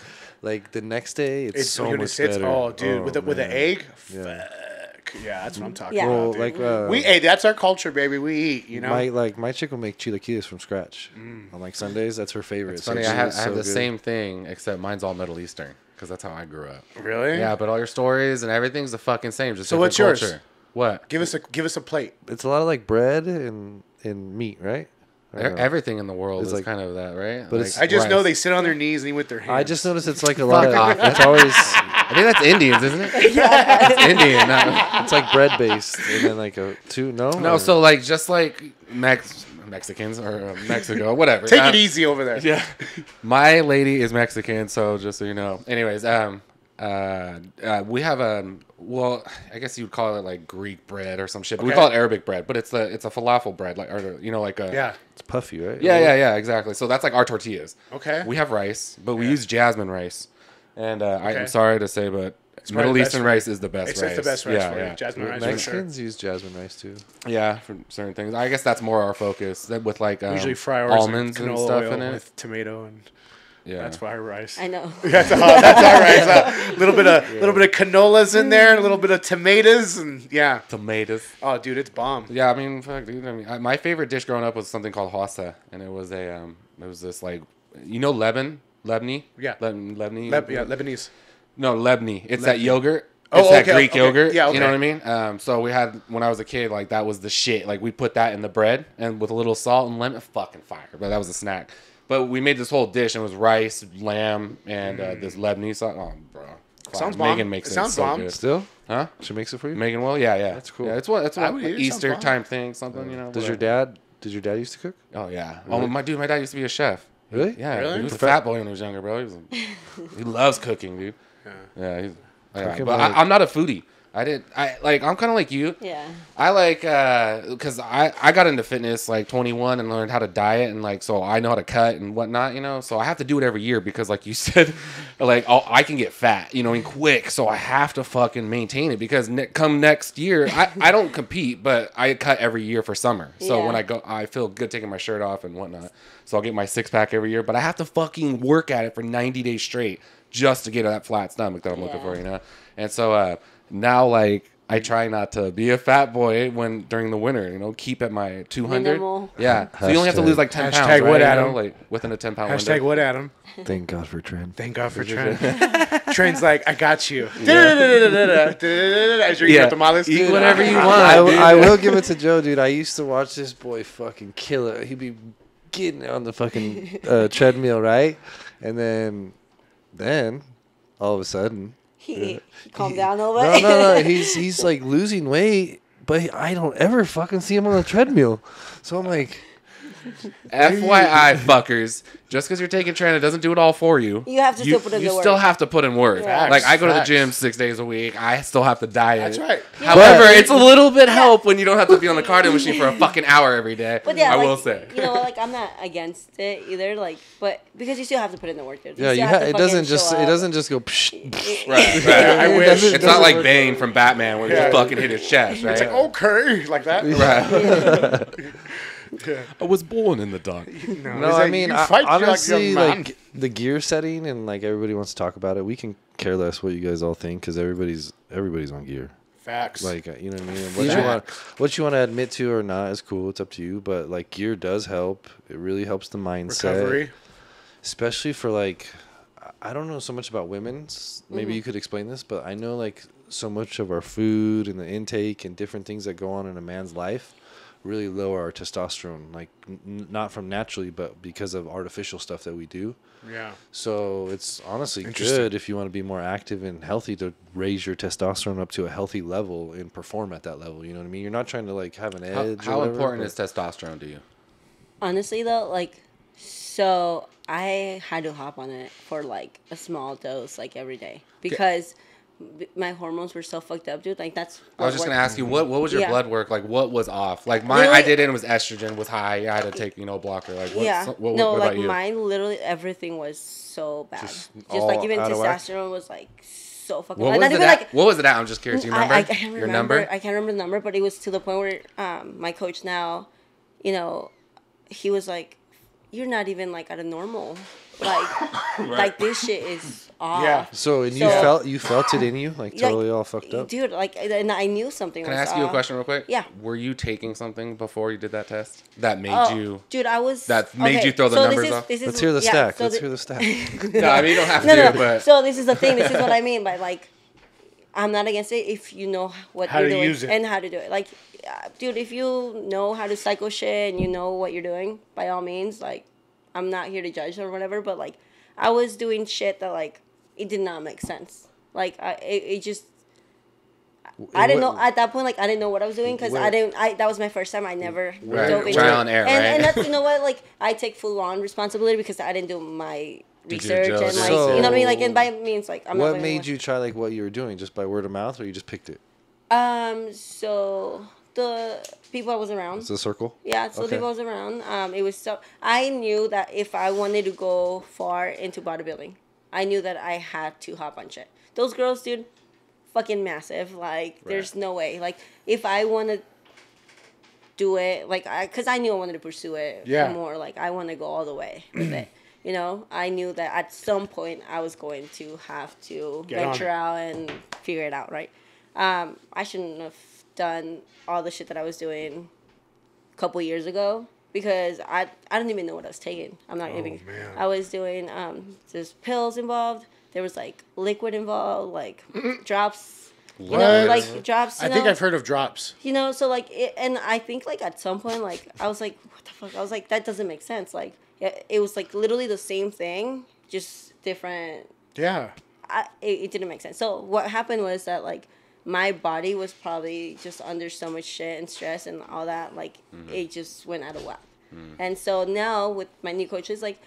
like the next day, it's so when it much sits. better. Oh, dude, with an man. egg. Yeah. Fuck. Yeah, that's what I'm talking Yeah. Well, about. Dude. like we ate. That's our culture, baby. We eat. You know. my chick will make chilaquiles from scratch on like Sundays. That's her favorite. It's funny. So I have it's I have so the good. same thing, except mine's all Middle Eastern because that's how I grew up. Really? Yeah, but all your stories and everything's the fucking same. Just So different what's yours? culture. What? Give us a plate. It's a lot of like bread and meat, right? I don't know. Everything in the world It's is like- kind of that, right? but it's- I just know rice. they sit on their knees and eat with their hands. I just noticed it's like a lot of. off. It's always I think that's Indians, isn't it? It's Indian. it's like bread based and then like a two no No, Or- so like just like Mexicans or Mexico, whatever. Take it easy over there. Yeah, my lady is Mexican, so just so you know. Anyways, We have well, I guess you would call it like Greek bread or some shit. But we call it Arabic bread, but it's a falafel bread, like, or like a Yeah. It's puffy, right? yeah, exactly. So that's like our tortillas. Okay. We have rice, but we use jasmine rice, and I'm sorry to say, but probably Middle the Eastern best rice is the best It's rice. the best rice Yeah, for you. yeah. Jasmine rice. For sure. Mexicans use jasmine rice too. Yeah, for certain things. I guess that's more our focus with like Usually fry ours almonds in and canola stuff oil in it. with tomato and Yeah, that's our rice. I know. That's our rice. A little bit of canolas in there, a little bit of tomatoes, and yeah. tomatoes. Oh, dude, it's bomb. Yeah, I mean, fuck, dude. I mean, my favorite dish growing up was something called hossa, and it was it was this like, Lebni? Yeah. Lebni. Lebanese. No, Lebni. It's that Lebni. yogurt. Oh, It's that okay, Greek okay. yogurt. Yeah, You know okay. what I mean? So we had, when I was a kid, like, that was the shit. Like, we put that in the bread and with a little salt and lemon. Fucking fire. But that was a snack. But we made this whole dish, and it was rice, lamb, and this Lebni sauce. Oh, bro. Fire. Sounds bomb. Megan makes It it sounds so bomb. good. Still? Huh? She makes it for you? Megan will? Yeah. That's cool. Yeah, it's what I would eat it. Sounds Easter bomb. time thing, something, you know. Did your whatever. dad used to cook? Oh, yeah. Really? Oh, my dad used to be a chef. Really? Yeah, Really? he was a fat boy when he was younger, bro. He loves cooking, dude. Yeah, Cooking but like- I'm not a foodie. I'm kind of like you. Yeah. I like, because I got into fitness like 21 and learned how to diet, and like, so I know how to cut and whatnot, you know. So I have to do it every year because, like you said, like I can get fat, you know, and quick. So I have to fucking maintain it because come next year, I don't compete, but I cut every year for summer. So Yeah. when I go, I feel good taking my shirt off and whatnot. So I'll get my 6-pack every year, but I have to fucking work at it for 90 days straight just to get that flat stomach that I'm looking for, you know. And so now, like, I try not to be a fat boy during the winter, you know, keep at my 200. Minimal. Yeah. So you only have to lose like 10 pounds, Hashtag right? what, You Adam? know, like within a 10-pound Hashtag window. what, Adam? Thank God for Trent. Thank God for Trent. Trent's like, I got you. As you're eating Yeah. your tamales. Eat whatever you want. I will give it to Joe, dude. I used to watch this boy fucking kill it. He'd be getting on the fucking treadmill, right? And then all of a sudden, He calmed down a little no, bit. no, he's like losing weight, but I don't ever fucking see him on the treadmill. So I'm like, FYI, fuckers, just because you're taking training doesn't do it all for you. You have to still put in the You work. still have to put in work. Facts, Like, I go to the facts. gym 6 days a week. I still have to diet. That's right. However, it's a little bit help when you don't have to be on the cardio machine for a fucking hour every day. But yeah, I like, will say. You know, like, I'm not against it either. Like, but because you still have to put in the work there. yeah, it doesn't just go. Psh, Right. I wish. It's not like Bane from Batman where he just fucking hit his chest, right? It's like, okay, like that. Right. I was born in the dark. No, He's I like, mean, you fight like honestly, young man. like the gear setting and like everybody wants to talk about it. We can care less what you guys all think because everybody's on gear. Facts. Like, you know what I mean? What you want to admit to or not is cool. It's up to you. But like gear does help. It really helps the mindset. recovery. Especially for like, I don't know so much about women's. Maybe you could explain this, but I know like so much of our food and the intake and different things that go on in a man's life really lower our testosterone. Like not from naturally, but because of artificial stuff that we do. Yeah. So it's honestly Interesting. good if you want to be more active and healthy to raise your testosterone up to a healthy level and perform at that level. You know what I mean? You're not trying to like have an edge. How or whatever, important but- is testosterone to you? Honestly, though, like, so I had to hop on it for like a small dose, like every day, because my hormones were so fucked up, dude. Like that's. I was just gonna ask you what was your Yeah. blood work like? What was off? Like I Literally- did it. It was estrogen was high. I had to take blocker. Like what? Yeah. What No, about like you? mine, literally everything was so bad. Just all like even out of whack? testosterone was like so fucking. What bad. was Not it even at? like. What was it at? I'm just curious. You remember? I can't remember. Your number? I can't remember the number, but it was to the point where my coach now, you know, he was like, "You're not even like at a normal, like this shit is off." Yeah. So and So- you felt it in you, like totally all fucked up. dude. Like, and I knew something. Can I was ask you a off. question real quick? Yeah. Were you taking something before you did that test that made Oh, you? dude, I was. That made you throw the numbers off? Let's hear the stack. Let's hear the stack. No, I mean you don't have No, to. no. But So this is the thing. This is what I mean by like, I'm not against it if you know what How you're to doing use it. and how to do it. Like, dude, if you know how to cycle shit and you know what you're doing, by all means, like, I'm not here to judge or whatever. But like, I was doing shit that like it did not make sense. Like, it just. I didn't know at that point. Like I didn't know what I was doing because that was my first time. I never Right. dove into Trial it. and error, and right? that's, you know what? Like I take full on responsibility because I didn't do my Due research and diligence. like So- you know what I mean. Like and by means like I'm not What gonna made watch- you try like what you were doing? Just by word of mouth, or you just picked it? So the people I was around. It's a circle. Yeah, so Okay. people I was around. It was so I knew that if I wanted to go far into bodybuilding, I knew that I had to hop on shit. Those girls, dude, fucking massive. Like, there's no way. Like, if I want to do it, like, because I knew I wanted to pursue it more. Like, I want to go all the way with it. You know, I knew that at some point I was going to have to venture out and figure it out, right? I shouldn't have done all the shit that I was doing a couple years ago because I don't even know what I was taking. I'm not even. Man. I was doing there's pills involved. There was like liquid involved, like drops. You know, like drops. You I think know? I've heard of drops. You know, so like, and I think like at some point, like I was like, what the fuck? I was like, that doesn't make sense. Like, it was like literally the same thing, just different. Yeah. It didn't make sense. So what happened was that like my body was probably just under so much shit and stress and all that. Like it just went out of whack. And so now with my new coaches, like,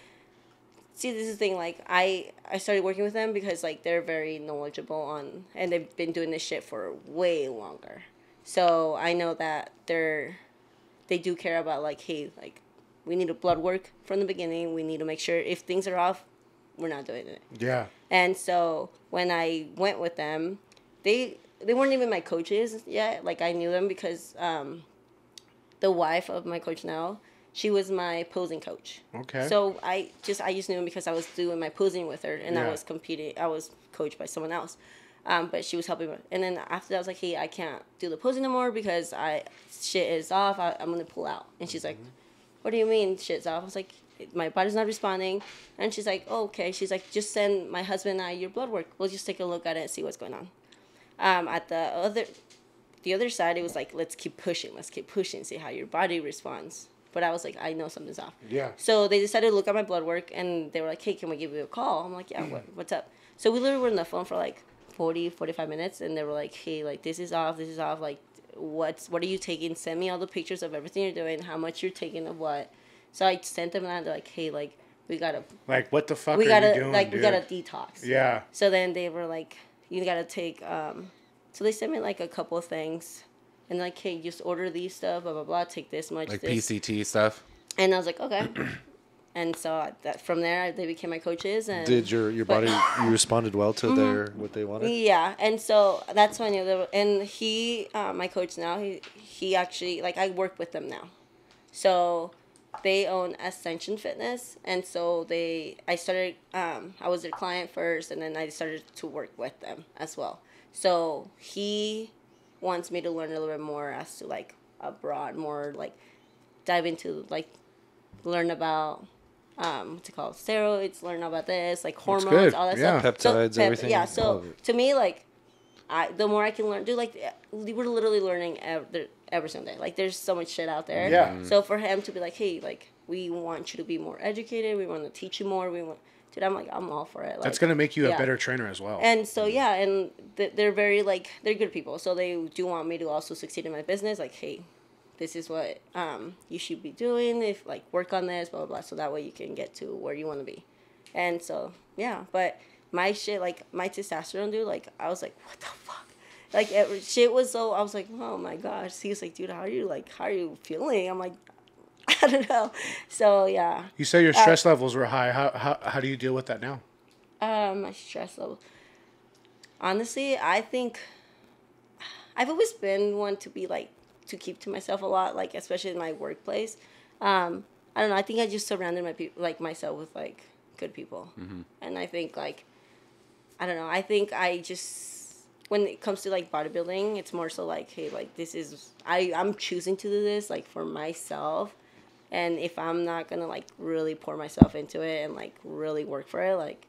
see, this is the thing. Like I started working with them because like they're very knowledgeable on, and they've been doing this shit for way longer. So I know that they do care about like, hey, like we need a blood work from the beginning. We need to make sure if things are off, we're not doing it. Yeah. And so when I went with them, they weren't even my coaches yet. Like I knew them because the wife of my coach now, she was my posing coach. Okay. So I just knew him because I was doing my posing with her, and I was competing. I was coached by someone else, but she was helping me. And then after that, I was like, hey, I can't do the posing no more because shit is off. I'm gonna pull out. And she's like, what do you mean shit's off? I was like, my body's not responding. And she's like, oh, okay. She's like, just send my husband and I your blood work. We'll just take a look at it and see what's going on. At the other side, it was like, let's keep pushing, see how your body responds. But I was like, I know something's off. Yeah. So they decided to look at my blood work, and they were like, hey, can we give you a call? I'm like, yeah, what's up? So we literally were on the phone for like 45 minutes, and they were like, hey, like, this is off, like, what are you taking? Send me all the pictures of everything you're doing, how much you're taking of what. So I sent them, and they're like, hey, like, we gotta... Like, what the fuck are you doing, like, dude? we gotta detox. Yeah. So then they were like, you gotta take... So they sent me, like, a couple of things. And like, hey, just order these stuff, blah, blah, blah. Take this much, Like this. PCT stuff? And I was like, okay. And so from there, they became my coaches. And Did your body, you responded well to what they wanted? Yeah. And so that's when I knew. And he, my coach now, he actually, like, I work with them now. So they own Ascension Fitness. And so I started, I was their client first, and then I started to work with them as well. So he wants me to learn a little bit more as to like more like dive into like learn about what's it called, steroids, learn about this, like hormones, all that stuff. Peptides, everything. Yeah, all so of it. to me, like the more I can learn, dude, like we're literally learning every single day. Like there's so much shit out there. Yeah. So for him to be like, hey, like we want you to be more educated, we want to teach you more, dude, I'm like, I'm all for it. Like, That's going to make you a better trainer as well. and so, yeah, and they're very, like, they're good people. So they do want me to also succeed in my business. Like, hey, this is what you should be doing. If, like, work on this, blah, blah, blah. So that way you can get to where you want to be. And so, yeah. But my shit, like, my testosterone, dude, like, I was like, what the fuck? Like, shit was so, I was like, oh, my gosh. He was like, dude, how are you feeling? I'm like, I don't know. So, yeah. You said your stress levels were high. How do you deal with that now? My stress level. Honestly, I think I've always been one to be like to keep to myself a lot, like especially in my workplace. I don't know. I think I just surrounded myself with like good people, and I think like I don't know. I think I just when it comes to like bodybuilding, it's more so like, hey, like this is I'm choosing to do this like for myself. And if I'm not going to, like, really pour myself into it and, like, really work for it, like,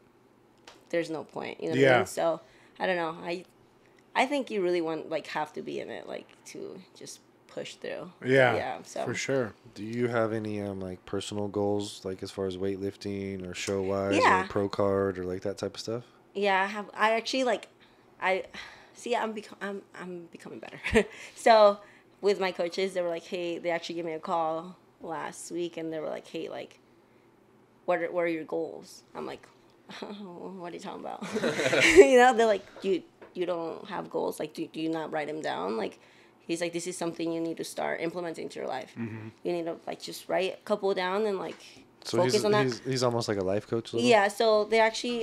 there's no point, you know what I mean? So, I don't know. I think you really have to be in it, like, to just push through. Yeah, yeah, so. for sure. Do you have any, like, personal goals, like, as far as weightlifting or show-wise Yeah. or pro card or, like, that type of stuff? Yeah, I have. I actually, like, I'm becoming better. So, with my coaches, they were like, hey, they actually gave me a call last week, and they were like, hey, like, what are your goals? I'm like, oh, what are you talking about? You know, they're like, you don't have goals. Like, do you not write them down? Like, he's like, this is something you need to start implementing into your life. You need to like just write a couple down and like focus on that. He's almost like a life coach. Yeah, so they actually,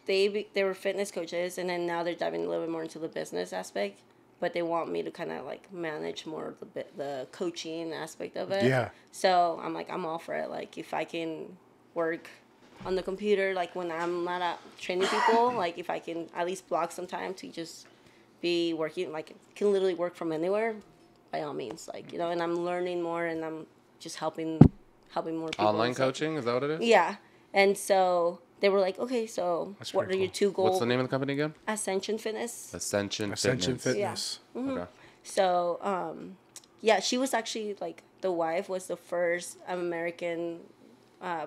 they were fitness coaches, and then now they're diving a little bit more into the business aspect. But they want me to kind of like manage more of the coaching aspect of it. Yeah. So I'm like, I'm all for it. Like, if I can work on the computer, like when I'm not out training people, like if I can at least block some time to just be working, like can literally work from anywhere, by all means. Like, you know, and I'm learning more, and I'm just helping more people. Online coaching, is that what it is? Yeah. And so they were like, okay, so That's what are pretty your two goals? What's the name of the company again? Ascension Fitness. Ascension Ascension Fitness. Fitness. Yeah. Okay. So, yeah, she was actually like the wife was the first American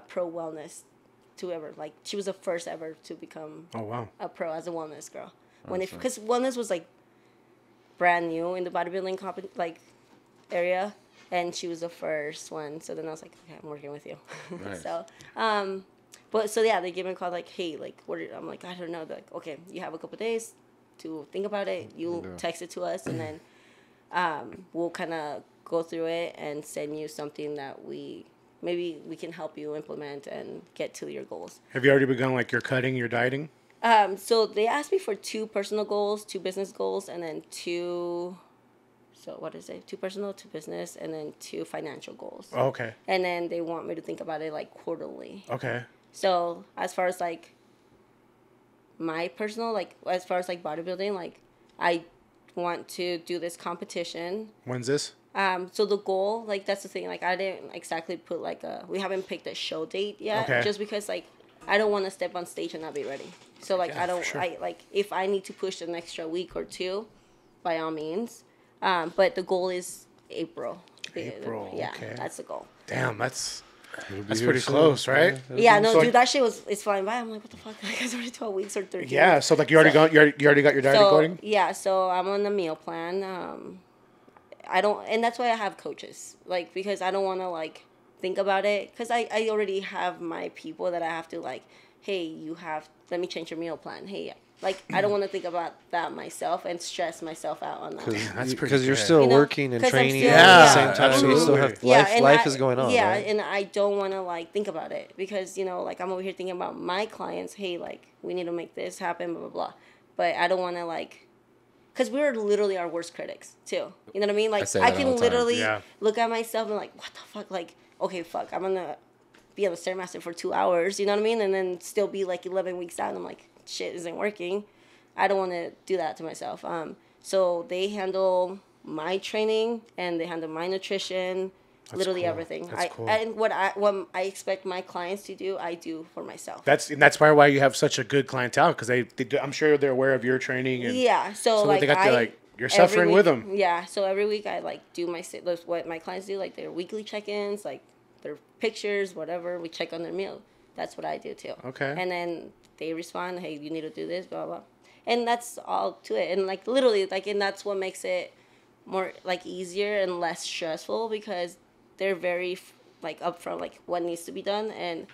pro wellness to ever, like, she was the first ever to become Oh wow. a pro as a wellness girl. Because wellness was like brand new in the bodybuilding like area, and she was the first one. So then I was like, okay, I'm working with you. Nice. So, but so yeah, they give me a call like, hey, like, I'm like, I don't know. They're like, okay, you have a couple days to think about it. You'll text it to us, and then we'll kind of go through it and send you something that maybe we can help you implement and get to your goals. Have you already begun like your cutting, your dieting? So they asked me for 2 personal goals, 2 business goals, and then 2. So what is it? 2 personal, 2 business, and then 2 financial goals. Oh, okay. And then they want me to think about it like quarterly. Okay. So as far as like my personal, like as far as like bodybuilding, like I want to do this competition. When's this? So the goal, like that's the thing, like I didn't exactly put like we haven't picked a show date yet, Okay. just because like I don't want to step on stage and not be ready. So like Yeah, I don't, for sure. I like if I need to push an extra week or 2, by all means. But the goal is April. April, Yeah, okay. that's the goal. Damn, that's It'll be that's here pretty soon. close, right? Yeah, no, So, dude, that shit it's flying by. I'm like, what the fuck? Like, it's already 12 weeks or 13 Yeah. weeks. So like you already got your dieting So going? yeah, so I'm on the meal plan. I don't, and that's why I have coaches, like, because I don't want to like think about it, because I already have my people that I have to like, hey, let me change your meal plan. Hey, like I don't want to think about that myself and stress myself out on that. That's pretty Because you're good. still You know, working and 'cause I'm training still- at the Yeah, same time. You still have absolutely. and life is going on. Yeah, right? and I don't want to like think about it, because you know, like I'm over here thinking about my clients. Hey, like we need to make this happen, blah blah blah. But I don't want to like, because we're literally our worst critics too. You know what I mean? Like say I that all can the time. literally Yeah. look at myself and like, what the fuck? Like, okay, fuck, I'm gonna be on the Stairmaster for 2 hours. You know what I mean? And then still be like 11 weeks out, and I'm like, shit isn't working. I don't want to do that to myself. So they handle my training and they handle my nutrition, literally cool. everything. That's cool. And what I expect my clients to do, I do for myself. That's probably why you have such a good clientele, because they do, I'm sure they're aware of your training. And Yeah, so like they got to, like, you're every suffering week- with them. Yeah, so every week I like do what my clients do, like their weekly check-ins, like their pictures, whatever. We check on their meal. That's what I do too. Okay. And then they respond, hey, you need to do this, blah blah. And that's all to it. And like literally, like, and that's what makes it more like easier and less stressful, because they're very like upfront, like what needs to be done, and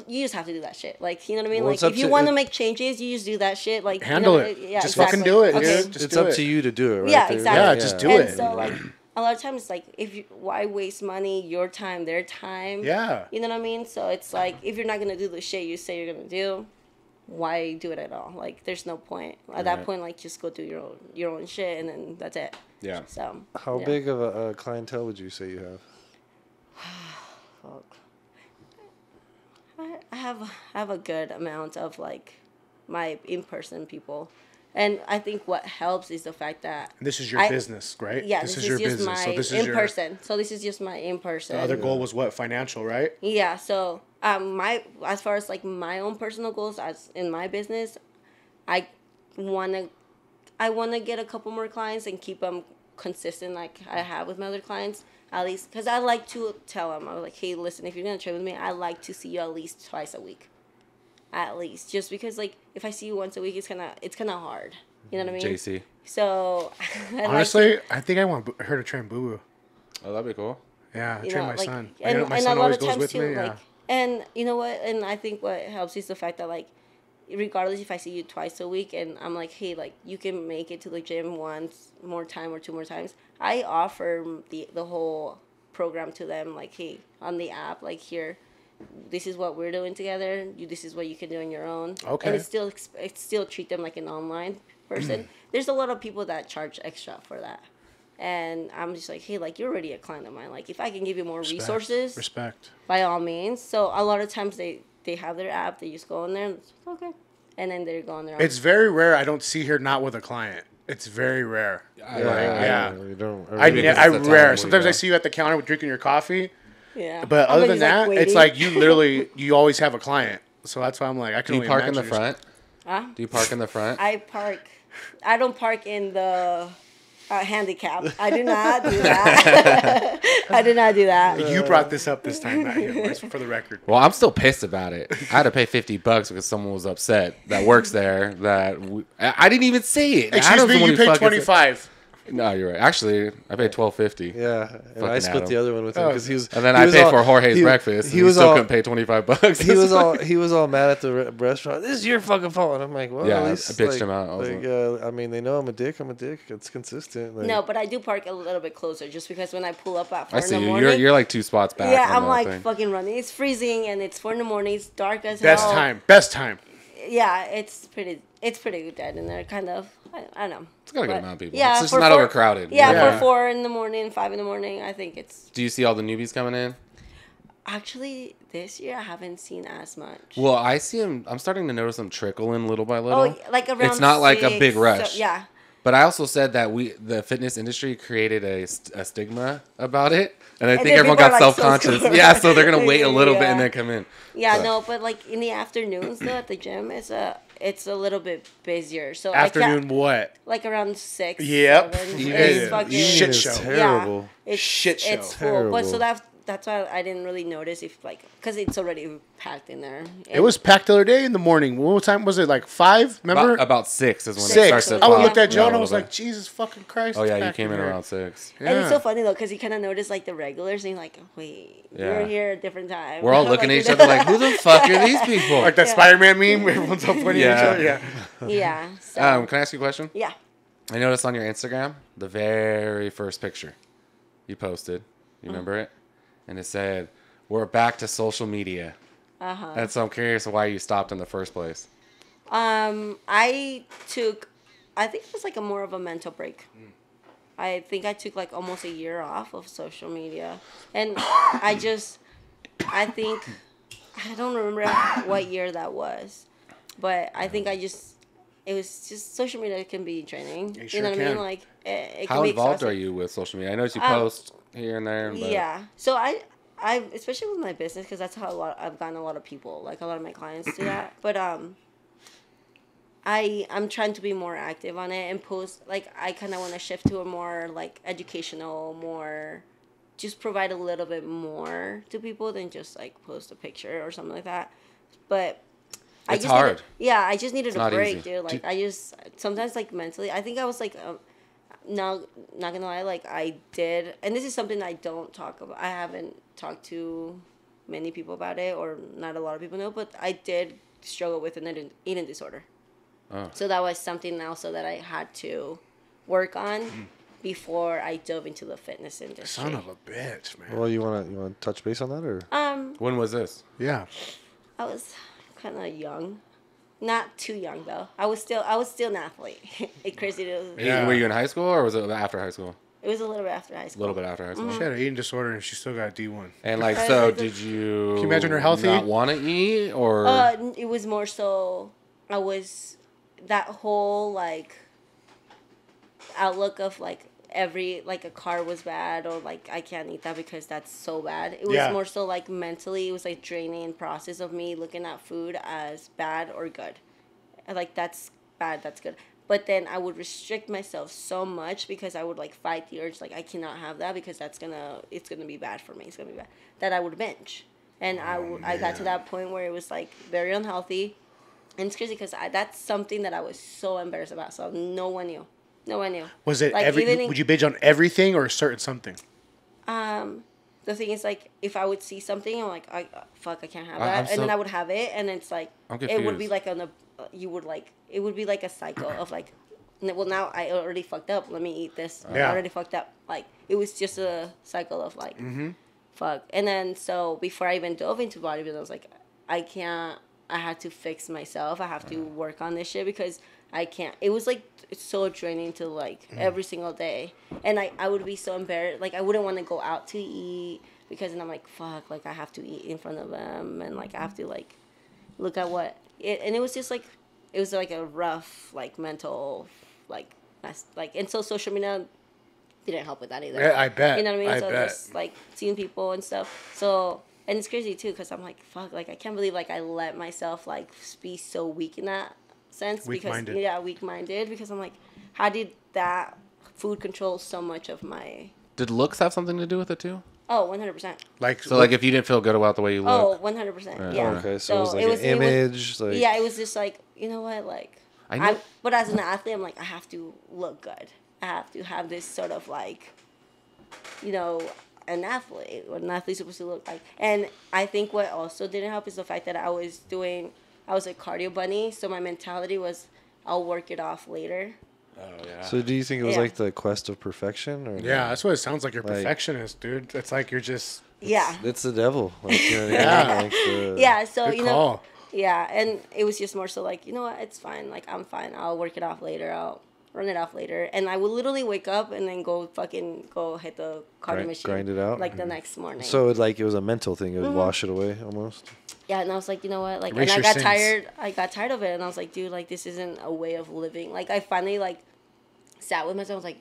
you just have to do that shit. Like, you know what I mean? Well, Like it's up if you to- want to make changes, you just do that shit. Like Handle you know, it. Yeah, Just exactly. fucking do it, Okay. dude. Just It's do up it. to you to do it, right? Yeah, there. exactly. Yeah, just do And it. so like a lot of times, like why waste money, your time, their time? Yeah. You know what I mean? So it's like, if you're not gonna do the shit you say you're gonna do, why do it at all? Like, there's no point. At that Right. point, like, just go do your own shit, and then that's it. Yeah. So How yeah. big of a clientele would you say you have? Fuck. I have a good amount of like my in-person people, and I think what helps is the fact that This is your business, right? Yeah, This this is your just business. my So this is your in-person. So this is just my in-person. the other goal was what? Financial, right? Yeah, so as far as like my own personal goals as in my business, I wanna get a couple more clients and keep them consistent like I have with my other clients, at least, because I like to tell them, I was like, hey, listen, if you're gonna train with me, I like to see you at least twice a week, at least, just because like if I see you once a week, it's kind of hard, you know what I mean? JC. So I Honestly, I think I want her to train Boo Boo. Oh, that'd be cool. Yeah, You train know, my like, son. and- My and son a lot always of goes times with too, me. like, Yeah. And you know what? And I think what helps is the fact that, like, regardless if I see you twice a week and I'm like, hey, like, you can make it to the gym once more time or two more times, I offer the whole program to them. Like, hey, on the app, like, here, this is what we're doing together. This is what you can do on your own. Okay. And it still treat them like an online person. There's a lot of people that charge extra for that. And I'm just like, hey, like, you're already a client of mine. Like, if I can give you more resources, Respect. by all means. So a lot of times they have their app. They just go in there and it's like, okay. And then they're going there. It's very rare. I don't see her not with a client. It's very rare. Yeah. I rare. Sometimes I see you at the counter drinking your coffee. Yeah. But I'm other like, than that, waiting. it's like you always have a client. So that's why I'm like, I can Do you only park in the imagine front? Huh? Do you park in the front? I don't park in the handicap. I do not do that. I do not do that. You brought this up this time, not him, for the record. Well, I'm still pissed about it. I had to pay $50 because someone was upset that works there. I didn't even say it. Excuse me, you paid $25. No, you're right. Actually, I paid $12.50. Yeah, and I Fucking split Adam. the other one with him because he was. And then he I was paid all- for Jorge's breakfast. He and was still all. couldn't pay $25. He was all mad at the restaurant. This is your fucking fault. And I'm like, well, Yeah, at I least, bitched him out. I was I mean, they know I'm a dick. I'm a dick. It's consistent. Like, No, but I do park a little bit closer just because when I pull up at 4 I in see the you. morning. You're like 2 spots back. yeah, on I'm the like thing. fucking running. It's freezing and it's 4 in the morning. It's dark as Best hell. time. Best time. Yeah, it's pretty dead in there, kind of. I don't know. It's got a good But, amount of people. Yeah, It's just for not 4 overcrowded. Yeah, Yeah. for 4 in the morning, 5 in the morning, I think it's Do you see all the newbies coming in? actually this year I haven't seen as much. Well, I see them. I'm starting to notice them trickle in little by little. Oh, like around. It's not like a 6, big rush. So, yeah. But I also said that the fitness industry created a stigma about it, and I think then everyone people are, got like, so self-conscious. scared. Yeah, so they're gonna wait a little bit and Yeah. then come in. Yeah, So- no, but like in the afternoons though at the gym, it's a little bit busier. So Afternoon what? like around 6. Yep. 7, Even- it's fucking Shit is show. terrible. Yeah, it's, Shit show. It's full, but so Terrible. that's why I didn't really notice if like because it's already packed in there. It was packed the other day in the morning. What time was it? Like 5? Remember? About 6 is when it 6. starts to I pop. looked at Joe and I Yeah, was a little like, Jesus fucking Christ. bit. Oh it's yeah, you packed came in here. around 6. And it's Yeah. so funny though because you kind of notice like the regulars and you're like, wait, Yeah. you're here at a different time. We're all looking at each other like, who the fuck are these people? Like that Yeah. Spider-Man meme where everyone's all pointing Yeah. at each other. Yeah. Yeah. So, Can I ask you a question? yeah. I noticed on your Instagram the very first picture you posted. You remember it? And it said, "We're back to social media." And so I'm curious why you stopped in the first place. I think it was like more of a mental break. I think I took like almost a year off of social media. And I think, I don't remember what year that was, but I think it was just social media can be draining. It You sure know what I can. mean? Like, it can How be involved exhausting. are you with social media? I know you post here and there. But Yeah. So I especially with my business because that's how I've gotten a lot of people, like a lot of my clients do that. But I'm trying to be more active on it and post. Like I kind of want to shift to a more like educational, more just provide a little bit more to people than just like post a picture or something like that. But It's hard. I just needed a not break, easy. dude. Like I just sometimes like mentally, I think I was like. No, not gonna lie, like I did, and this is something I don't talk about. I haven't talked to many people about it, or not a lot of people know, but I did struggle with an eating disorder. Oh. So that was something also that I had to work on before I dove into the fitness industry. Son of a bitch, man. Well, you wanna touch base on that or? When was this? Yeah. I was kind of young, not too young though. I was still an athlete. It crazy. Yeah. Were you in high school or was it after high school? It was a little bit after high A school. little bit after high school. She had an eating disorder and she still got a D1. And like, I- so I- did you? Can you imagine her healthy? Not want to eat or? It was more so I was that whole like outlook of like every like a car was bad or like I can't eat that because that's so bad. It was Yeah. more so like mentally it was like draining process of me looking at food as bad or good. Like that's bad, that's good. But then I would restrict myself so much because I would like fight the urge like I cannot have that because it's gonna be bad for me. It's gonna be bad. That I would binge. And I got to that point where it was like very unhealthy. And it's crazy because that's something that I was so embarrassed about. So no one knew. No one knew. Was it Like, even in- would you binge on everything or a certain something? The the thing is, like, if I would see something, I'm like, fuck, I can't have I'm that. so- And then I would have it, and it's like, I'm it would be confused. like it would be like a cycle of like, well, now I already fucked up. Let me eat this. Yeah. I already fucked up. Like, it was just a cycle of like, fuck. And then, so before I even dove into bodybuilding, I was like, I can't, I had to fix myself. I have to work on this shit because I can't. It was like, it's so draining to like every single day. And I would be so embarrassed. Like, I wouldn't want to go out to eat because then I'm like, fuck, like I have to eat in front of them. And like, I have to like look at what it, and it was just like, it was like a rough, like mental, like, and so social media didn't help with that either. Yeah, I bet. You know what I mean? I So bet. just like seeing people and stuff. So, and it's crazy too, because I'm like, fuck, like I can't believe like I let myself like be so weak in that sense. Weak-minded. Because, yeah, weak-minded, because I'm like, how did that food control so much of my, Did looks have something to do with it too? oh, 100%. Like, So like if you didn't feel good about the way you Oh, look, 100%. Yeah. Okay, so it was like it was- an it was- image. Like, Yeah, it was just like, you know what, like, I know- but as an athlete, I'm like, I have to look good. I have to have this sort of like, you know, an athlete, what an athlete's supposed to look like. And I think what also didn't help is the fact that I was a cardio bunny, so my mentality was, I'll work it off later. oh yeah. So do you think it was Yeah. like the quest of perfection, or Yeah, that's what it sounds like. You're Like- perfectionist, dude. It's like you're just Yeah. It's the devil. Like, you know what I mean? Yeah. Like the, Yeah, so, good you know, call. yeah, and it was just more so like, you know what, it's fine. Like, I'm fine. I'll work it off later. I'll run it off later. And I would literally wake up and then go hit the cardio machine. grind it out? Like, the next morning. So it was a mental thing. It would Mm-hmm. wash it away almost. Yeah, and I was like, you know what? Like, Erase and I your got sins. tired. I got tired of it. And I was like, dude, like, this isn't a way of living. Like, I finally, like, sat with myself. I was like,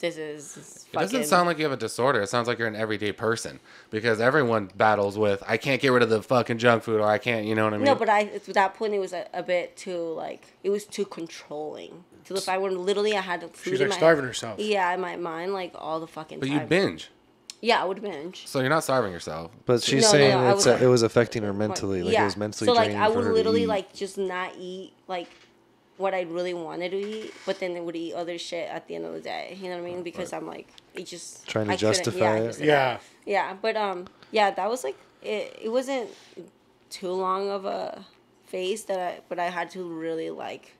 this is it doesn't sound like you have a disorder. It sounds like you're an everyday person because everyone battles with, I can't get rid of the fucking junk food, or I can't, you know what I mean? No, but at that point, it was a bit too, like, it was too controlling. To the fact where literally I had food She's in like my starving herself. Yeah, in my mind, like, all the fucking But time. you binge, Yeah, I would binge. so you're not starving yourself. But she's No, saying I it was affecting her mentally. Like yeah. it was mentally so, like, draining I for would her to literally, eat. like, just not eat, like, what I really wanted to eat, but then I would eat other shit at the end of the day. You know what I mean? Because I'm like, it just Trying to I couldn't- justify I it. just- Yeah. Yeah, but yeah, that was like it wasn't too long of a phase but I had to really like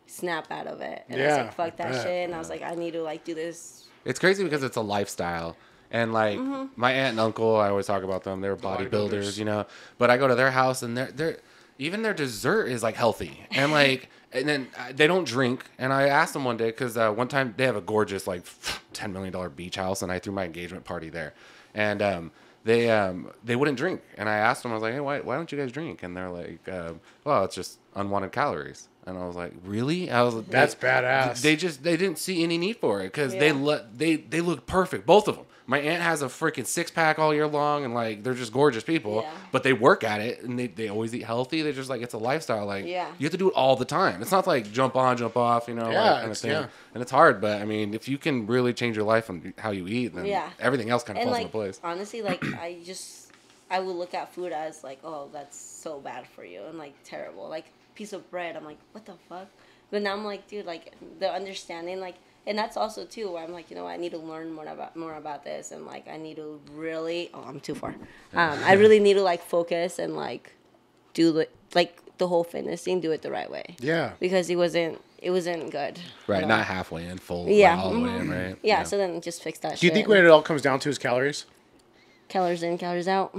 snap out of it. And I was Yeah, like, fuck I that bet. shit, and I was like, I need to like do this. It's crazy because it's a lifestyle. And like Mm-hmm. my aunt and uncle, I always talk about them. They're bodybuilders, you know. But I go to their house and they're even their dessert is like healthy. And like and then they don't drink. And I asked them one day because one time they have a gorgeous like $10 million beach house, and I threw my engagement party there. And they wouldn't drink. And I asked them, I was like, hey, why don't you guys drink? And they're like, well, it's just unwanted calories. And I was like, really? I was That's badass. They didn't see any need for it because Yeah. they look perfect, both of them. My aunt has a freaking 6-pack all year long, and like they're just gorgeous people. Yeah. But they work at it, and they always eat healthy. They're just like, it's a lifestyle. Like Yeah. you have to do it all the time. It's not like jump on, jump off, you know, Yeah, like kind of it's- thing. yeah. And it's hard, but I mean, if you can really change your life and how you eat, then Yeah. everything else kind of And falls like into place. honestly, like I would look at food as like, oh, that's so bad for you and like terrible. Like piece of bread, I'm like, what the fuck? But now I'm like, dude, like the understanding, like, and that's also too where I'm like, you know, I need to learn more about this, and like I need to really, oh, I'm too far. I really need to like focus and like do the whole fitness thing, do it the right way. Yeah. Because it wasn't good. Right, at not all. halfway in, full, Yeah. all the way in, right? Yeah, so then just fix that. Do you think what it all comes down to is calories? Calories in, calories out?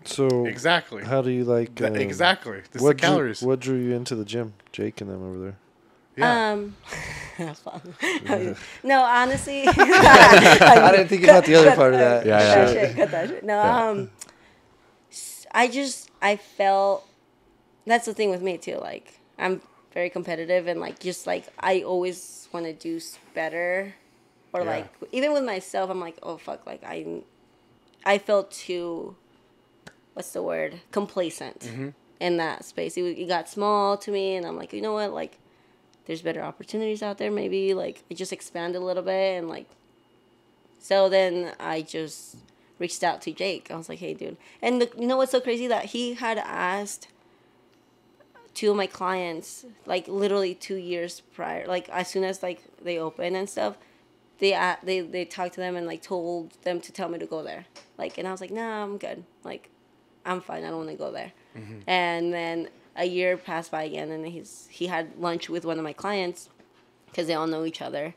So Exactly. how do you like? Exactly. This is the What calories. what drew you into the gym, Jake and them over there? Yeah. That's fun. No, honestly, I didn't think about the other part of that. Yeah, cut yeah. that shit, cut that shit. No, I felt that's the thing with me too. Like I'm very competitive and like just like I always want to do better, or Yeah. like even with myself, I'm like, oh fuck, like I felt too, what's the word, complacent in that space. It got small to me, and I'm like, you know what, like there's better opportunities out there. Maybe like I just expand a little bit, and like so then I just reached out to Jake. I was like, hey, dude. And you know what's so crazy? That he had asked 2 of my clients, like, literally 2 years prior. Like, as soon as, like, they opened and stuff, they talked to them and like told them to tell me to go there. Like, and I was like, nah, I'm good. Like, I'm fine. I don't want to go there. And then a year passed by again, and he had lunch with one of my clients because they all know each other.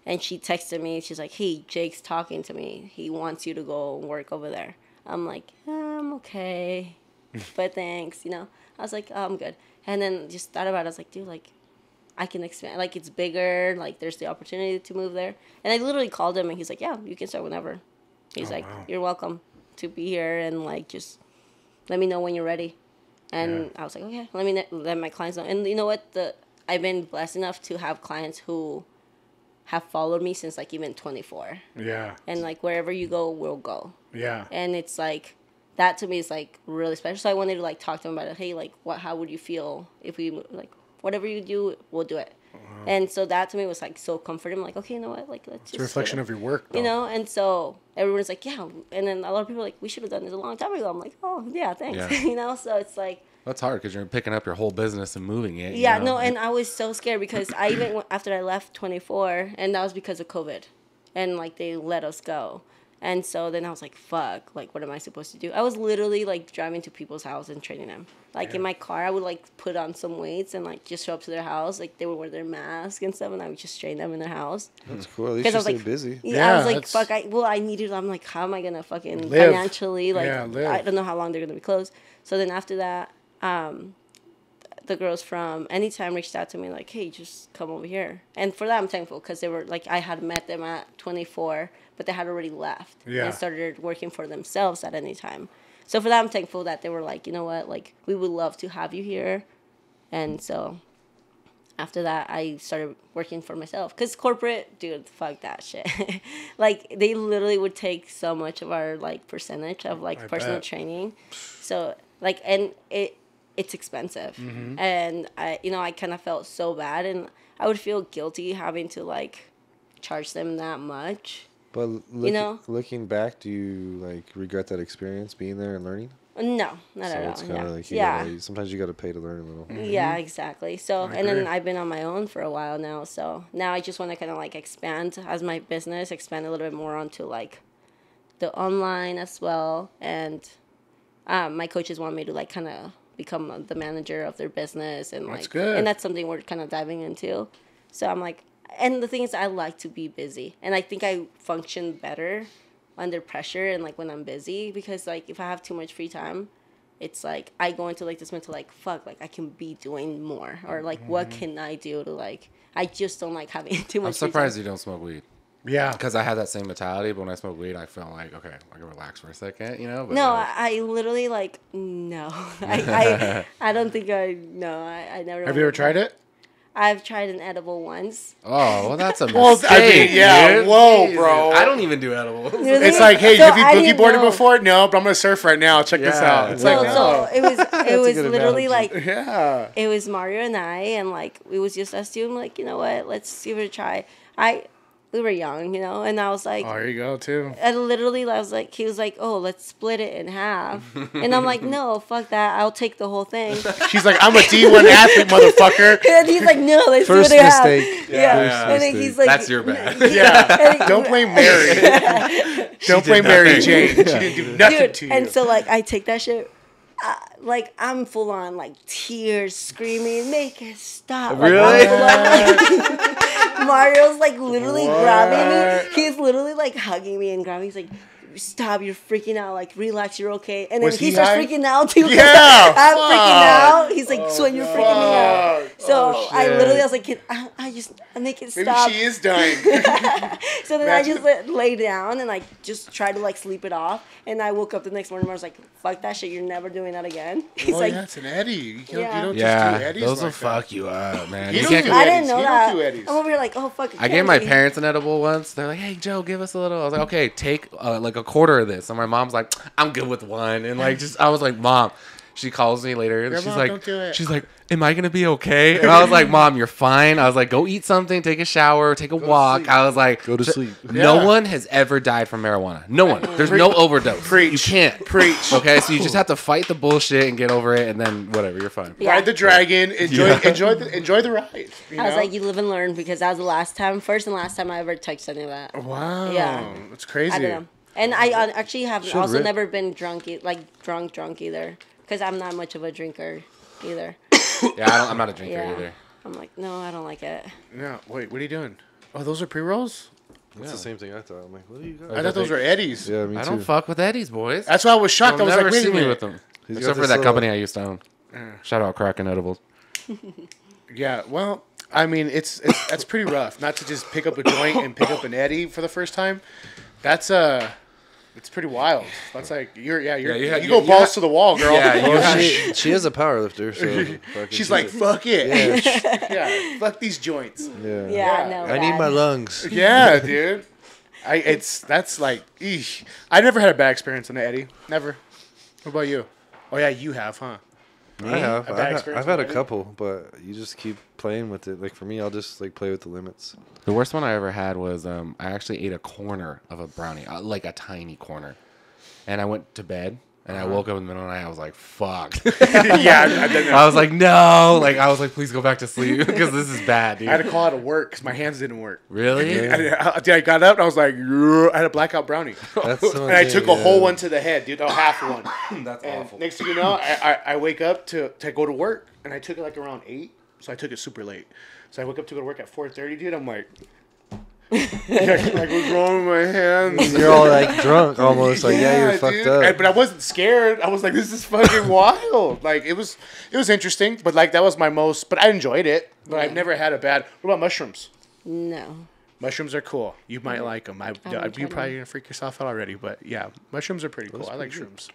And she texted me. She's like, hey, Jake's talking to me. He wants you to go work over there. I'm like, I'm okay, but thanks. You know, I was like, oh, I'm good. And then just thought about it. I was like, dude, like, I can expand. Like, it's bigger. Like, there's the opportunity to move there. And I literally called him, and he's like, yeah, you can start whenever. He's like, wow. You're welcome to be here, and, like, just let me know when you're ready. And I was like, okay, let my clients know. And you know what? I've been blessed enough to have clients who have followed me since, like, even 24. Yeah. And, like, wherever you go, we'll go. Yeah. And it's, like, that to me is, like, really special. So I wanted to, like, talk to them about it. Hey, like, how would you feel if we, like, whatever you do, we'll do it. And so that to me was like so comforting. I'm like, okay, you know what? Like, let's just. It's a reflection of your work, though. You know? And so everyone's like, yeah. And then a lot of people are like, we should have done this a long time ago. I'm like, oh, yeah, thanks. Yeah. You know? So it's like. That's hard because you're picking up your whole business and moving it. Yeah, you know? No, and I was so scared because I even, after I left 24, and that was because of COVID. And, like, they let us go. And so then I was like, fuck, like, what am I supposed to do? I was literally, like, driving to people's house and training them. Like, in my car, I would, like, put on some weights and, like, just show up to their house. Like, they would wear their mask and stuff, and I would just train them in their house. That's cool. At least you stay busy. Yeah, I was like, fuck, I needed, I'm like, how am I going to fucking financially, like, I don't know how long they're going to be closed. So then after that, the girls from Anytime reached out to me, like, hey, just come over here. And for that, I'm thankful, because they were, like, I had met them at 24, but they had already left and started working for themselves at Anytime. So for that, I'm thankful that they were like, you know what, like, we would love to have you here. And so after that, I started working for myself. Because corporate, dude, fuck that shit. Like, they literally would take so much of our, like, percentage of, like, personal training. So, like, and it's expensive. And I kind of felt so bad, and I would feel guilty having to, like, charge them that much. But looking back, do you, like, regret that experience being there and learning? No, not at all. It's kind of like sometimes you got to pay to learn a little. Yeah, exactly. So and then I've been on my own for a while now. So now I just want to kind of, like, expand as my business, expand a little bit more onto, like, the online as well. And my coaches want me to, like, kind of become the manager of their business, and that's like, good. And that's something we're kind of diving into. So I'm like, and the thing is, I like to be busy, and I think I function better under pressure and, like, when I'm busy, because, like, if I have too much free time, it's like I go into, like, this mental, like, fuck, like, I can be doing more, or, like, what can I do to, like, I just don't like having too much. I'm surprised you don't smoke weed. Yeah, because I had that same mentality, but when I smoke weed, I feel like, okay, I can relax for a second, you know. But no, I literally, like, no, I don't think I never. Have you ever tried it? I've tried an edible once. Oh, well, that's a mistake. Dude. Whoa, bro. I don't even do edibles. Really? It's like, hey, have you boogie boarded before? No, but I'm gonna surf right now. Check this out. It's like, so it was literally like, it was Mario and I, and, like, it was just us two. I'm like, you know what? Let's give it a try. We were young, you know, and I was like... Oh, there you go, too. And literally, I was like... He was like, oh, let's split it in half. And I'm like, no, fuck that. I'll take the whole thing. She's like, I'm a D1 athlete, motherfucker. And he's like, no, let's First split it in mistake. half. Yeah. And then he's like... That's your bad. Yeah. Don't blame Mary. Don't blame Mary Jane. She didn't do nothing to you. And so, like, I take that shit... like, I'm full on, like, tears, screaming, make it stop. Like, really? Mario's, like, literally grabbing me. He's literally, like, hugging me and grabbing me. He's like, stop, you're freaking out. Like, relax, you're okay. And then he starts freaking out, too. Yeah. I'm freaking out. He's like, Swen, you're freaking me out. So I was like, I make it stop. Maybe she is dying. So then I just lay down and, like, just try to, like, sleep it off. And I woke up the next morning and I was like, fuck that shit, you're never doing that again. He's like, it's an Eddie. You don't just do Eddies. Those will like fuck you up, man. I didn't know that. I'm over here like, oh, fuck. I gave my parents an edible once. They're like, hey, Joe, give us a little. I was like, okay, take like a quarter of this. And my mom's like, I'm good with one. And, like, I was like, Mom, she calls me later. And Grandma, she's like, don't do it. she's like, am I gonna be okay? And I was like, Mom, you're fine. I was like, go eat something, take a shower, take a walk. sleep. I was like, Go to sleep. No Yeah. one has ever died from marijuana. No one. There's no overdose. Preach. You can't. Preach. Okay, so you just have to fight the bullshit and get over it, and then whatever, you're fine. Yeah. Ride the dragon. Enjoy the ride. You I was know? like, you live and learn, because that was the first and last time I ever touched any of that. Wow. Yeah. That's crazy. I don't know. And I actually have Should also rip. never been drunk either, because I'm not much of a drinker either. Yeah, I'm not a drinker Yeah. either. I'm like, no, I don't like it. Yeah. Wait, what are you doing? Oh, those are pre-rolls? That's the same thing I thought. I'm like, what do you got? I thought those were Eddie's. Yeah, me I too. don't fuck with Eddie's, boys. That's why I was shocked. You'll I was never like, wait see a me minute. with them. He's Except got for this that company I used to own. Shout out Crack and Edibles. Yeah, well, I mean, it's that's pretty rough. Not to just pick up a joint and pick up an Eddie for the first time. That's it's pretty wild. That's like you go balls to the wall, girl. Yeah, you Well, have- she is a power lifter, so fucking She's use like, it. fuck it. Yeah, fuck these joints. Yeah. Yeah, no. I need my lungs. Yeah, dude. That's like, eesh. I never had a bad experience on the Eddie. Never. What about you? Oh yeah, you have, huh? I have. A bad I've experience had a with Eddie? couple, but you just keep playing with it. Like for me, I'll just like play with the limits. The worst one I ever had was I actually ate a corner of a brownie, like a tiny corner, and I went to bed. And I woke up in the middle of the night. I was like, "Fuck!" Yeah, I was like, "No!" Like I was like, "Please go back to sleep because this is bad, dude." I had to call out of work because my hands didn't work. Really? I got up and I was like, "Ugh," I had a blackout brownie. That's the And I thing, took a whole one to the head, dude. A half one. That's And awful. next thing you know, I wake up to go to work, and I took it like around 8, so I took it super late. So I woke up to go to work at 4:30, dude. I'm like, like what's wrong with my hands? You're all like drunk almost. Like yeah, you're fucked dude. up. But I wasn't scared. I was like, this is fucking wild. Like it was interesting, but like that was my most. But I enjoyed it. But I've never had a bad. What about mushrooms? No. Mushrooms are cool. You might like them. haven't You're tried probably them. gonna freak yourself out already, but yeah, mushrooms are pretty cool. I like shrooms.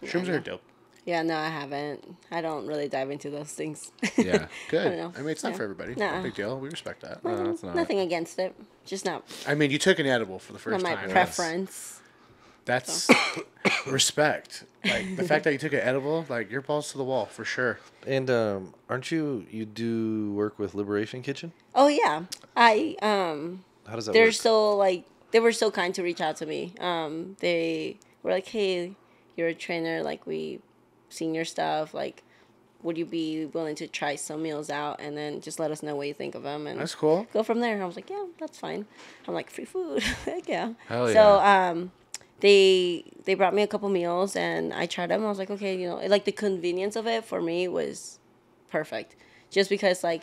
Shrooms are dope. Yeah, no, I haven't. I don't really dive into those things. Yeah. Good. I don't know. I mean, it's not Yeah. for everybody. Nah. No big deal. We respect that. No, it's not. Nothing against it. Just not I mean, you took an edible for the first my time. preference. That's respect. Like the fact that you took an edible, like your balls to the wall for sure. And aren't you do work with Liberation Kitchen? Oh yeah, How does that they're work? so like they were so kind to reach out to me. They were like, hey, you're a trainer, like we seen your stuff, like would you be willing to try some meals out and then just let us know what you think of them and That's cool. go from there. And I was like, yeah, that's fine. I'm like, free food. Heck yeah. Hell So they brought me a couple meals and I tried them. I was like, okay, you know, like the convenience of it for me was perfect. Just because like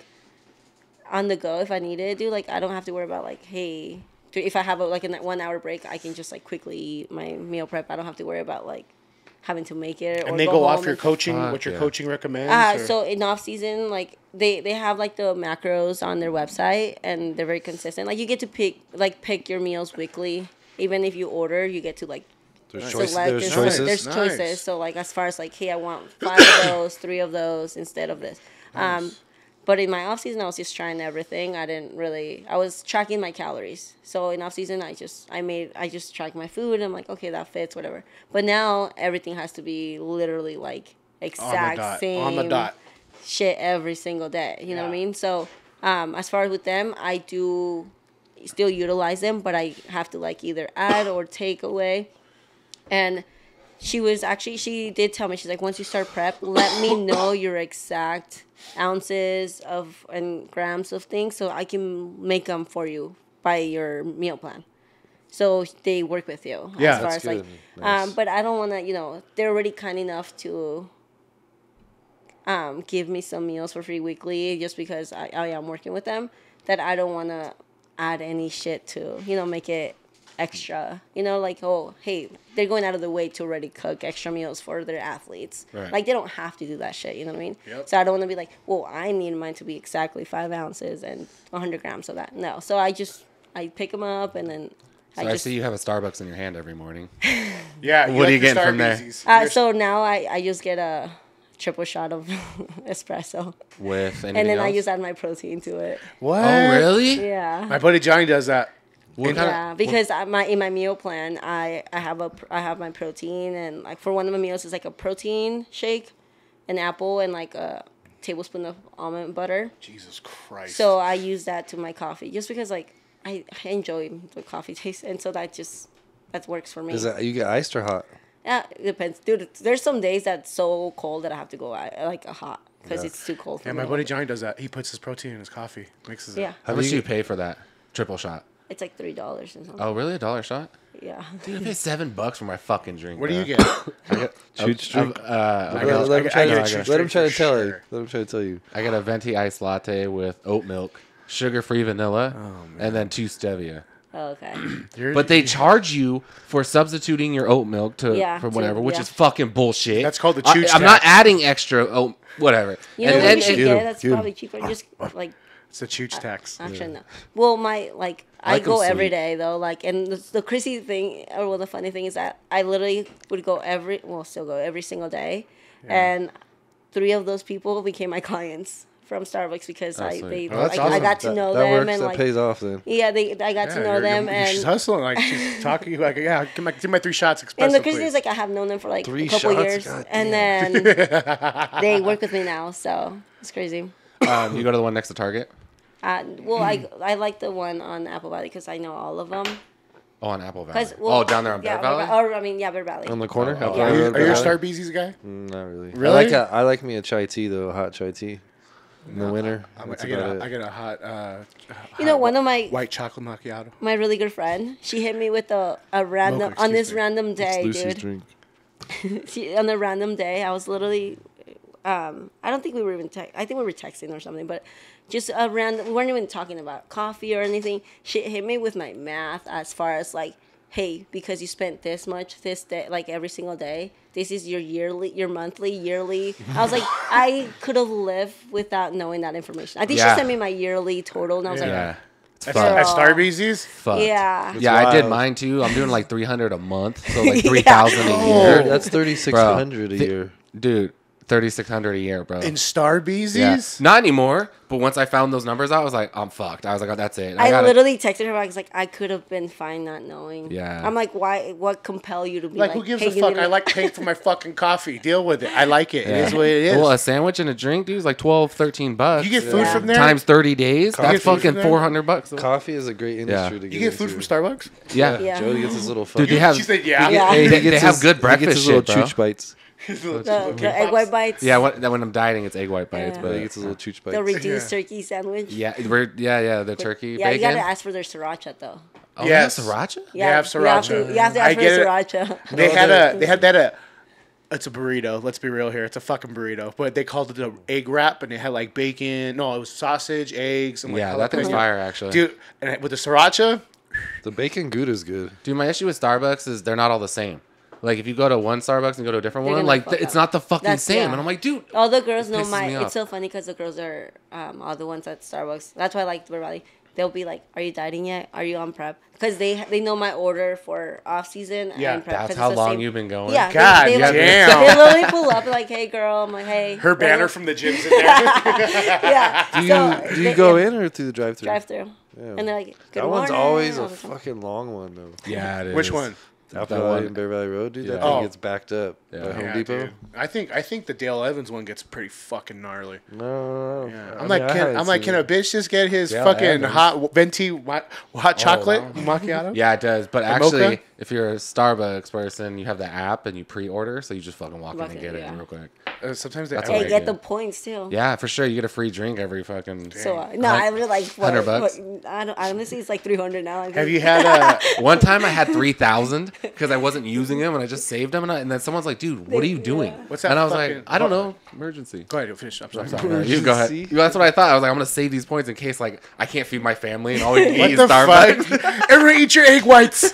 on the go, if I needed to do, like I don't have to worry about like, hey, if I have a 1 hour break, I can just like quickly eat my meal prep. I don't have to worry about like having to make it. And or they go off home your and- coaching, Fuck what your yeah. coaching recommends. or- So in off season, like they have like the macros on their website, and they're very consistent. Like you get to pick your meals weekly. Even if you order, you get to like There's select. choices. There's and choices. There's Nice. choices. So like as far as like, hey, I want 5 of those, 3 of those instead of this. But in my off season, I was just trying everything. I was tracking my calories. So in off season, I just track my food. And I'm like, okay, that fits, whatever. But now everything has to be literally like exact same On the dot. shit every single day. You know what I Yeah. mean? So as far as with them, I do still utilize them, but I have to like either add or take away. And she did tell me, she's like, once you start prep, let me know your exact ounces of and grams of things so I can make them for you by your meal plan. So they work with you. Yeah, as far that's as like good. Nice. but I don't want to, they're already kind enough to give me some meals for free weekly just because I am working with them, that I don't want to add any shit to, make it extra, like, oh, hey, they're going out of the way to already cook extra meals for their athletes. Right. Like, they don't have to do that shit, you know what I mean? Yep. So I don't want to be like, well, I need mine to be exactly 5 ounces and 100 grams of that. No. So I pick them up and then So I see you have a Starbucks in your hand every morning. Yeah. What do you your get from there? Starbucksies. so now I just get a triple shot of espresso. With anything And then else? I just add my protein to it. What? Oh, really? Yeah. My buddy Johnny does that. What kind Yeah, because in my meal plan, I have my protein, and like for one of my meals it's like a protein shake, an apple and like a tablespoon of almond butter. Jesus Christ. So I use that to my coffee just because like I enjoy the coffee taste, and so that works for me. Is that you get iced or hot? Yeah, it depends, dude. There's some days that's so cold that I have to go like a hot because it's too cold for me. my buddy Johnny does that. He puts his protein in his coffee, mixes it. Yeah, How much do you pay for that triple shot? it's like $3 or something. Oh, really? $1 shot? Yeah. Dude, I pay $7 for my fucking drink. What do you bro. get? I get Chooch drink? let Let him try to tell you. I get a venti iced latte with oat milk, sugar-free vanilla, and then 2 stevia. Oh, okay. But they charge you for substituting your oat milk for whatever, which is fucking bullshit. That's called the chooch I'm not tax. adding extra oat, whatever. You know what you should get? That's probably cheaper. Just like It's a chooch tax. actually no. Well, I like 'em go every sweet. day though. Like, and the crazy thing, or the funny thing is that I literally would go still go every single day, and 3 of those people became my clients from Starbucks because That's I awesome. got to know that them works, and that like pays off then. yeah, I got to know them She's and. hustling. Like, she's talking like, yeah, give my 3 shots espresso, And the crazy please. is, like, I have known them for, like, 3 a couple shots? years. God And then they work with me now, so it's crazy. You go to the one next to Target? Well, I like the one on Apple Valley because I know all of them. Oh, on Apple Valley. Well, Down there on Bear Valley? Bear Valley. On the corner? Oh, Up yeah. on Are the you road, a Valley? Star Beezy's guy? Not really. Really? I like me a chai tea though, a hot chai tea. In the winter. I That's get about a, I it. get a hot, You know, one of my white chocolate macchiato. really good friend, she hit me with a random, Mocha, on this excuse me. random day, Lucy's dude. drink. On a random day, I was literally, I don't think we were even, I think we were texting or something, but just a random, we weren't even talking about coffee or anything. She hit me with my math as far as like, hey, because you spent this much this day, like every single day, this is your monthly, yearly. I was like, I could have lived without knowing that information. I think she Yeah. sent me my yearly total, and I was Yeah. It's At fucked. Star Beezy's? Fucked. Yeah. Yeah, I did wild. mine too. I'm doing like 300 a month, so like 3,000 a year. That's 3,600 a year. Dude, 3,600 a year, bro. In Star Yeah. Beezy's? Not anymore, but once I found those numbers out, I was like, I'm fucked. I was like, oh, that's it. And I gotta- literally texted her. I was like, I could have been fine not knowing. Yeah. I'm like, why? What compel you to be Like, like? who gives hey, a you fuck? need to- I like paying for my fucking coffee. Deal with it. I like it. It Yeah. is what it is. Well, a sandwich and a drink, dude, is like 12, 13 bucks. You get food Yeah. from there? Times 30 days. You That's get food fucking from there? 400 bucks. Coffee is a great industry to get You get food into. from Starbucks? Yeah. Yeah. Jody gets his little fucking... Dude, they have. She said, yeah. Yeah. They have good breakfast He gets his shit, little bro. chooch bites. the egg white bites. Yeah, when I'm dieting, it's egg white bites, Yeah. But he but gets his little chooch The bites. reduced turkey sandwich. yeah, the turkey Yeah, you bacon. gotta ask for their sriracha though. Oh, Yes. yes, sriracha. Yeah, have sriracha. You have to I ask for get the it. sriracha. They had that it's a burrito. Let's be real here. It's a fucking burrito. But they called it an egg wrap, and it had like bacon. No, it was sausage, eggs, and like Yeah, that thing's jalapeno. fire actually. Dude, and with the sriracha, The bacon Gouda's good. Dude, my issue with Starbucks is they're not all the same. Like if you go to one Starbucks and go to a different They're one, gonna like fuck it's up. not the fucking That's- same. yeah. And I'm like, dude, All the girls know pisses my. me It's off. so funny because the girls are all the ones at Starbucks. That's why I like the Valley. They'll be like, "Are you dieting yet? Are you on prep?" Because they know my order for off season Yeah, and prep. 'cause that's it's how the long same- you've been going. Yeah, God they, like, damn. they literally pull up like, "Hey, girl," I'm like, "Hey." her banner from the gym's in there. Yeah. Do you go in or through the drive-thru? drive through? Yeah. And they're like, "Good That one's morning," always all a the time. fucking long one though. Yeah, it is. Which one? Apple That Valley one- and Bear Valley Road, dude. That Yeah. thing Oh. gets backed up by Home Yeah, Depot. dude. I think the Dale Evans one gets pretty fucking gnarly. No, Yeah. I I'm mean, like, I can, haven't I'm like, seen can a it. bitch just get his Dale fucking Evans. hot venti hot chocolate wow. macchiato? Yeah, it does. But And actually, mocha? if you're a Starbucks person, you have the app and you pre-order, so you just fucking walk in Walk and in, get it yeah. real quick. Sometimes they That's Hey, what I get do. the points too. Yeah, for sure. You get a free drink every fucking. So no, I was like, what, $100. I don't. Honestly, it's like 300 now. I think. Have you had a? One time I had 3,000 because I wasn't using them and I just saved them, and then someone's like, "Dude, what are you doing?" What's that And I was fucking- like, "I don't know, emergency." Go ahead, finish. I'm sorry. Sorry, you go ahead. Emergency? That's what I thought. I was like, I'm gonna save these points in case like I can't feed my family and all we eat What is the Starbucks. fuck? Everyone eat your egg whites.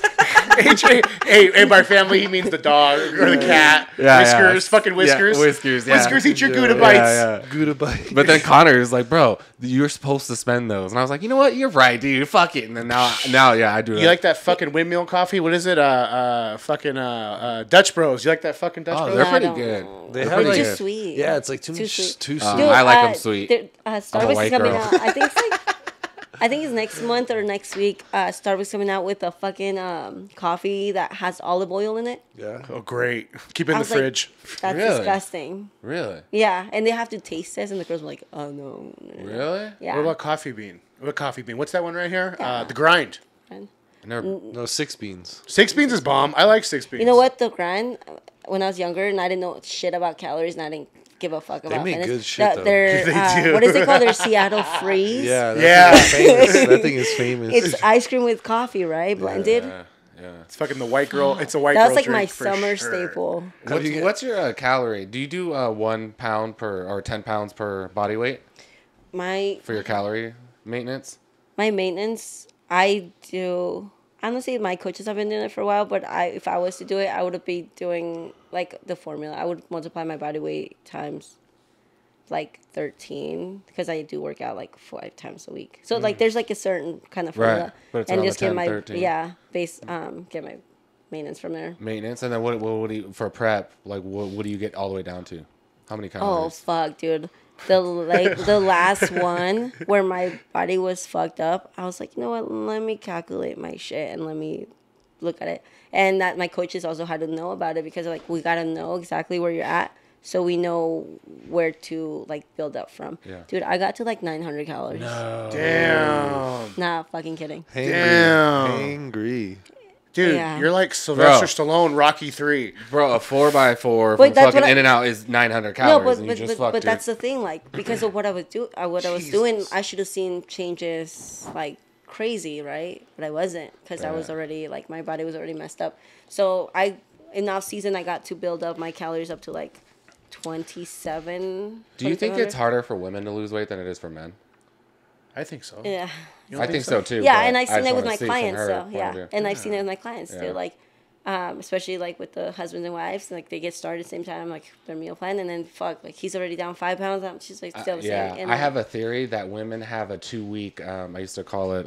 Hey, by family he means the dog or the cat. Whiskers, fucking Whiskers. Yeah, Whiskers, yeah. Whiskers, eat your Yeah, Gouda yeah, bites. Yeah. Gouda bite. But then Connor is like, "Bro, you're supposed to spend those," and I was like, "You know what? You're right, dude. Fuck it." And then now, yeah, I do. You like that fucking windmill coffee? What is it? Fucking Dutch Bros. You like that fucking Dutch Oh, Bros? they're I pretty don't good. know. They They're have pretty like Too good. sweet. Yeah, it's like too Too much. sweet. Too Dude, sweet. I like them sweet. Starbucks white is coming girl. out. I think it's like I think it's next month or next week. Starbucks coming out with a fucking coffee that has olive oil in it. Yeah. Oh, great. Keep it in the was like, fridge. That's Really? disgusting. Really? Yeah, and they have to taste test, and the girls were like, "Oh no." Really? Yeah. What about coffee bean? What coffee bean? What's that one right here? Yeah. The grind. I never. No, 6 beans. 6 beans is bomb. I like 6 beans. You know what? The grind. When I was younger, and I didn't know shit about calories, and I didn't give a fuck about. make minutes, good shit, though. They're, They do. What is it called? They're Seattle Freeze. Yeah. Yeah. Thing is famous. That thing is famous. It's ice cream with coffee, right? Blended. Yeah. It's fucking the white girl. It's a white That girl was like my drink for summer sure. staple. What's your calorie? Do you do 1 pound per or 10 pounds per body weight for your calorie maintenance? My maintenance, I do. Honestly, my coaches have been doing it for a while, but if I was to do it, I would be doing like the formula. I would multiply my body weight times like 13 because I do work out like 5 times a week. So like there's like a certain kind of formula, Right, but it's and around just the 10, get my 13. get my maintenance from there. Maintenance, and then what do you for prep? Like what do you get all the way down to? How many Oh calories? fuck, dude. The last one where my body was fucked up, I was like, you know what? Let me calculate my shit and let me look at it. And that my coaches also had to know about it because like we gotta know exactly where you're at so we know where to like build up from. Yeah. Dude, I got to like 900 calories. Damn. Nah, fucking kidding. Damn. Hangry. Dude, Yeah. you're like Sylvester Stallone, Rocky 3. Bro, a 4x4 from But that's fucking what In and Out is 900 No, calories, and you just fucked but your- that's the thing, like because of what I was doing, I should have seen changes like crazy, right? But I wasn't because I was already like my body was already messed up. So in off season I got to build up my calories up to like 27. Do you think 2700. it's harder for women to lose weight than it is for men? I think so. Yeah. I think so too. Yeah, but and I've I seen just it with wanna my see from clients, her so point yeah. of view. And I've seen it with my clients Yeah. too, like especially like with the husbands and wives, like they get started at the same time, like their meal plan, and then fuck, like he's already down 5 pounds. She's like still the same. Yeah, And I have a theory that women have a 2-week. I used to call it.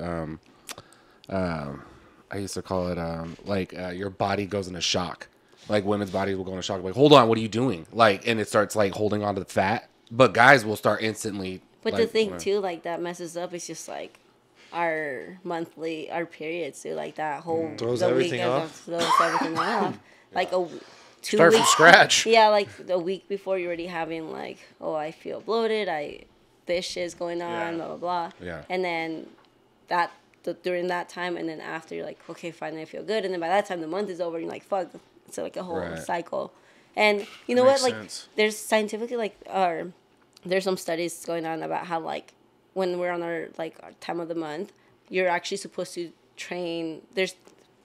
Your body goes into shock. Like women's bodies will go into shock. Like, hold on, what are you doing? Like, and it starts like holding on to the fat. But guys will start instantly. But like, the thing too, like that messes up is just like our periods too, like that whole Throws the everything weekend off? throws everything off. Like a 2 Start from weeks. scratch. Yeah, like the week before you're already having like, oh, I feel bloated. This shit's going on, Yeah. blah blah blah. Yeah. And then during that time, and then after you're like, okay, finally I feel good. And then by that time the month is over, and you're like, fuck. It's like a whole Right. cycle. And you know Makes what? Like sense. there's scientifically there's some studies going on about how like when we're on our time of the month, you're actually supposed to train.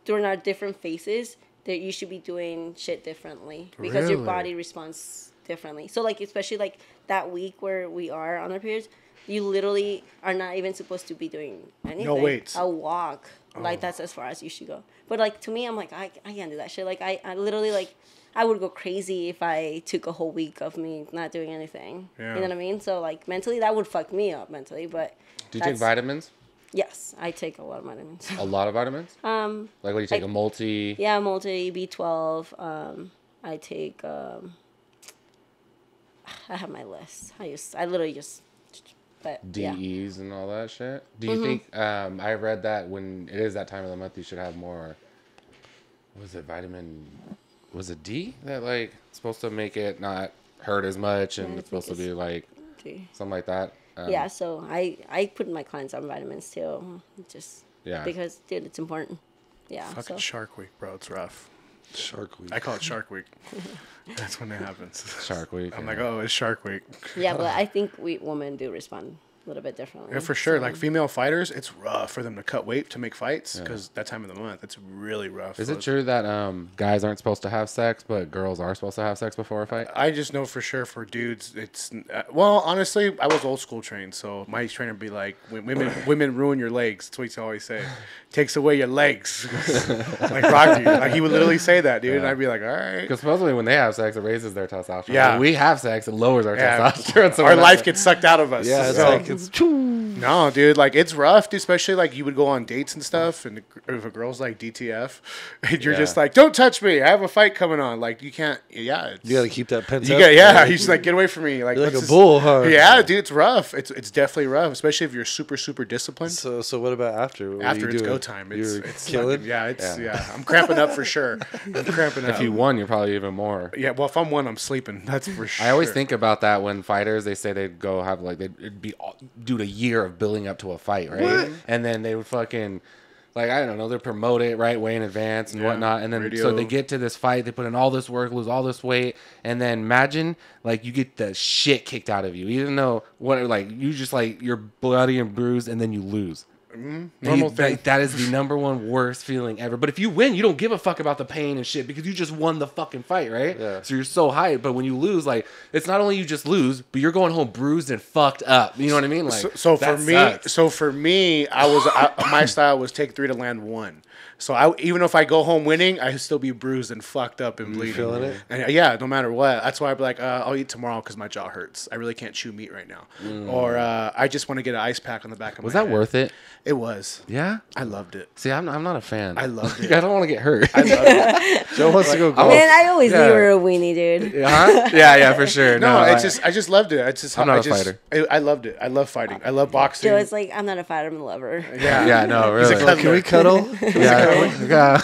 During our different phases that you should be doing shit differently because your Really? body responds differently. So like especially like that week where we are on our periods, you literally are not even supposed to be doing anything. weights. A walk. Like that's as far as you should go. But like to me, I'm like I can't do that shit. Like I literally like I would go crazy if I took a whole week of me not doing anything. Yeah. You know what I mean? So like mentally that would fuck me up mentally. But Do you take vitamins? yes, I take a lot of vitamins. A lot of vitamins? Like what do you take? like- A multi? Yeah, multi B12. I take. I have my list. I literally just. But yeah. DEs and all that shit. Do you think? I read that when it is that time of the month, you should have more. Was it vitamin? Was it D that like supposed to make it not hurt as much, and Yeah, I it's supposed to think be like D. something like that? Yeah, so I put my clients on vitamins too, just Yeah. because dude, it's important. Yeah. Fucking So Shark Week, bro. It's rough. Shark Week. I call it Shark Week. That's when it happens. Shark Week. I'm yeah. like, oh, it's Shark Week. yeah, but I think women do respond a little bit differently. Yeah, for sure. So- Like female fighters, it's rough for them to cut weight to make fights because that time of the month, it's really rough. Is So it true that guys aren't supposed to have sex, but girls are supposed to have sex before a fight? I just know for sure for dudes, it's well, honestly, I was old school trained, so my trainer would be like, women ruin your legs. That's what he always say. Takes away your legs, like Rocky. Like he would literally say that, dude. And I'd be like, all right. Because supposedly when they have sex, it raises their testosterone. Yeah. When we have sex, it lowers our Yeah. testosterone. So Our we're not- life gets sucked out of us. Yeah, it's So- like seconds. No, dude, like it's rough, dude, especially like you would go on dates and stuff, and if a girl's like DTF, and you're just like, don't touch me, I have a fight coming on. Like you can't, you got to keep that pent up. You just like get away from me, like you're like a bull, huh? Yeah, dude, it's rough. It's definitely rough, especially if you're super disciplined. So what about after? What after it's go time, it's killing. I'm cramping up for sure. I'm cramping up. If you won, you're probably even more. Yeah, well, if I'm one, I'm sleeping. That's for sure. I always think about that when fighters, they say they'd go have like it'd be do a year of building up to a fight, right? What? And then they would fucking like I don't know, they promote it right way in advance and whatnot, and then so they get to this fight, they put in all this work, lose all this weight, and then imagine like you get the shit kicked out of you, even though you just like you're bloody and bruised, and then you lose. Normal thing. That is the number one worst feeling ever. But if you win, you don't give a fuck about the pain and shit because you just won the fucking fight, right? Yeah. So you're so hyped. But when you lose, like it's not only you just lose, but you're going home bruised and fucked up. You know what I mean? Like so for me, my style was take 3 to land 1. So even if I go home winning, I still be bruised and fucked up and bleeding. Feeling it? And yeah, no matter what. That's why I'd be like, I'll eat tomorrow because my jaw hurts. I really can't chew meat right now. Or I just want to get an ice pack on the back of my head. Was that worth it? It was. Yeah? I loved it. See, I'm not a fan. I loved it. I don't want to get hurt. I loved it. Joe wants to go golf. Man, I always knew you were a weenie, dude. Huh? Yeah, for sure. No, I just loved it. I'm not a fighter. I loved it. I love fighting. I love boxing. Joe is like, I'm not a fighter, I'm a lover. Yeah, no, really. Can we cuddle? Yeah.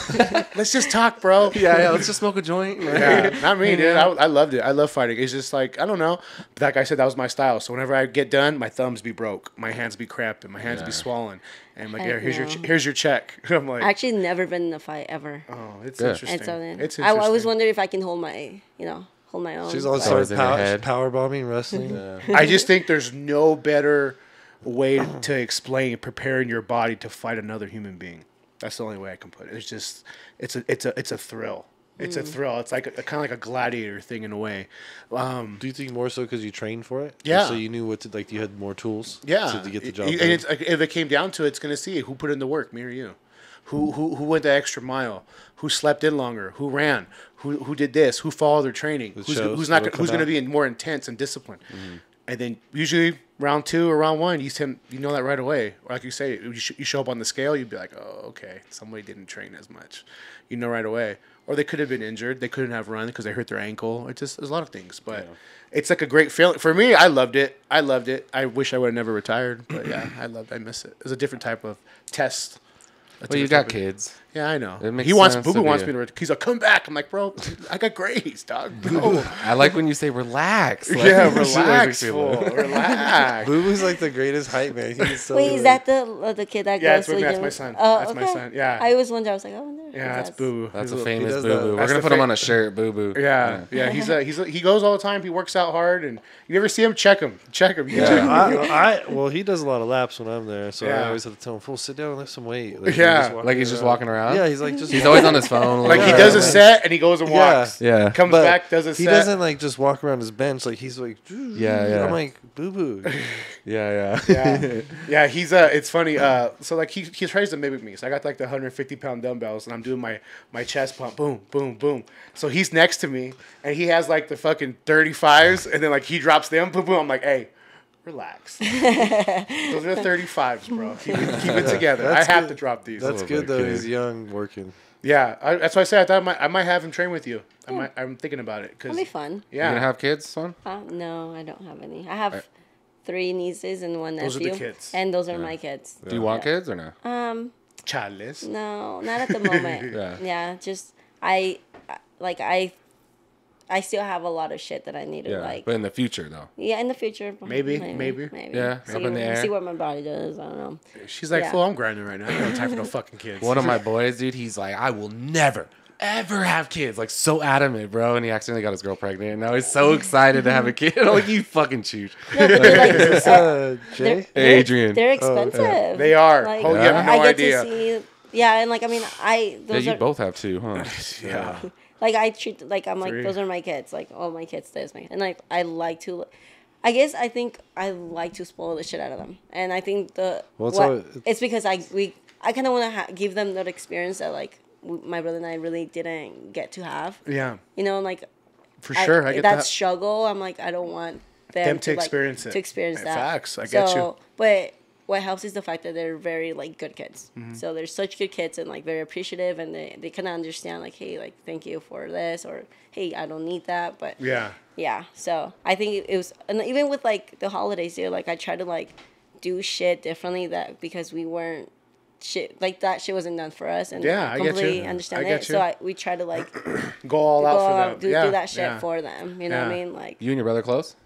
Let's just talk, bro. Yeah, let's just smoke a joint. Yeah, not me, dude. I loved it. I love fighting. It's just like, I don't know. Like I said, that was my style. So whenever I get done, my thumbs be broke, my hands be cramped, and my hands be swollen. And I'm like, here's your check. I'm like, I actually never been in a fight ever. Oh, it's interesting. And so then It's I interesting. always wonder if I can hold my own. She's all Always started in her head. power bombing wrestling. I just think there's no better way to explain preparing your body to fight another human being. That's the only way I can put it. It's just, it's a thrill. It's a thrill. It's like kind of like a gladiator thing in a way. Do you think more so because you trained for it? Yeah. So you knew what to like. You had more tools. Yeah. To get the job And done. it's, if it came down to it, it's going to see who put in the work, me or you. Who went the extra mile? Who slept in longer? Who ran? Who did this? Who followed their training? Who's going to be more intense and disciplined? Mm-hmm. And then usually round 2 or round 1, you know that right away. Or like you say, you show up on the scale, you'd be like, oh, okay, somebody didn't train as much. You know right away. Or they could have been injured. They couldn't have run because they hurt their ankle. There's a lot of things. But it's like a great feeling. For me, I loved it. I wish I would have never retired. But yeah, I miss it. It was a different type of test. Well, you got kids. Yeah, I know. It makes Boo sense Boo to wants be me to. He's like, come back. I'm like, bro, I got grades, dog. No. I like when you say relax. Like, Yeah, relax, fool. Relax. Boo Boo's like the greatest hype man. He's so Wait, is that the kid that Yeah, goes to the that's gym? my son. Oh, That's my okay. son. Yeah. I always wonder. I was like, oh, no. Yeah, that's Boo Boo. That's He's a a- famous does Boo that. Boo. We're That's gonna the put him fa- on a shirt, Boo Boo. Yeah. He goes all the time. He works out hard, and you ever see him? Check him. You Yeah, well, he does a lot of laps when I'm there, so I Yeah. always have to tell him, "Fool, sit down and lift some weight." Like, Yeah. Like he's just walking around. Yeah, he's like just. He's always on his phone. Like he Yeah, does a like- set and he goes and walks. Yeah. Comes But back, does a set. He doesn't like just walk around his bench. Like he's like, Yeah. I'm like, Boo Boo. Yeah. Yeah, he's it's funny. So like he tries to mimic me. So I got like the 150-pound dumbbells, and I'm doing my chest pump, boom, boom, boom. So he's next to me, and he has like the fucking 35s, and then like he drops them, boom, boom. I'm like, hey, relax. Those are the 35s, bro. Keep it together. That's I have good. to drop these. That's good though. kid. He's young, working. Yeah, that's why I said I might have him train with you. I'm thinking about it That'll be fun. You gonna yeah, have kids, son? No, I don't have any. I have 3 nieces and 1 nephew. Those are the kids. And those are my kids. Do you want kids or no? Charles. No, not at the moment. Yeah. Just I still have a lot of shit that I need to Yeah. like. But in the future, though. Yeah, in the future. Maybe. Yeah, See, up in the air. see what my body does. I don't know. She's like, Yeah. fool, I'm grinding right now. I don't have time for no fucking kids. One of my boys, dude, he's like, I will never, ever have kids. Like, so adamant, bro. And he accidentally got his girl pregnant. And now he's so excited to have a kid. I'm like, you fucking choose. No, but, like, Jay? Adrian. they're expensive. They are. Like, Oh, you have no I get idea. to see. Yeah, and like I mean, Yeah, those you are both have 2, huh? Yeah. like I treat like I'm like 3. those are my kids. Like oh my kids, this my and like I like to. I think I like to spoil the shit out of them, and I think it's because I kind of want to give them that experience that like my brother and I really didn't get to have. Yeah. You know, and like For sure. I get that that. struggle. I'm like I don't want them to experience it. To experience that. Facts. I get you. But what helps is the fact that they're very like good kids. Mm-hmm. So they're such good kids and like very appreciative, and they kind of understand like, hey, like thank you for this, or hey, I don't need that, but yeah. So I think it was, and even with like the holidays, dude, like I try to like do shit differently that because we weren't shit like that shit wasn't done for us, and I completely get you. understand I get it. you. So we try to like go all out for them. do that shit for them. You know what I mean? Like you and your brother close?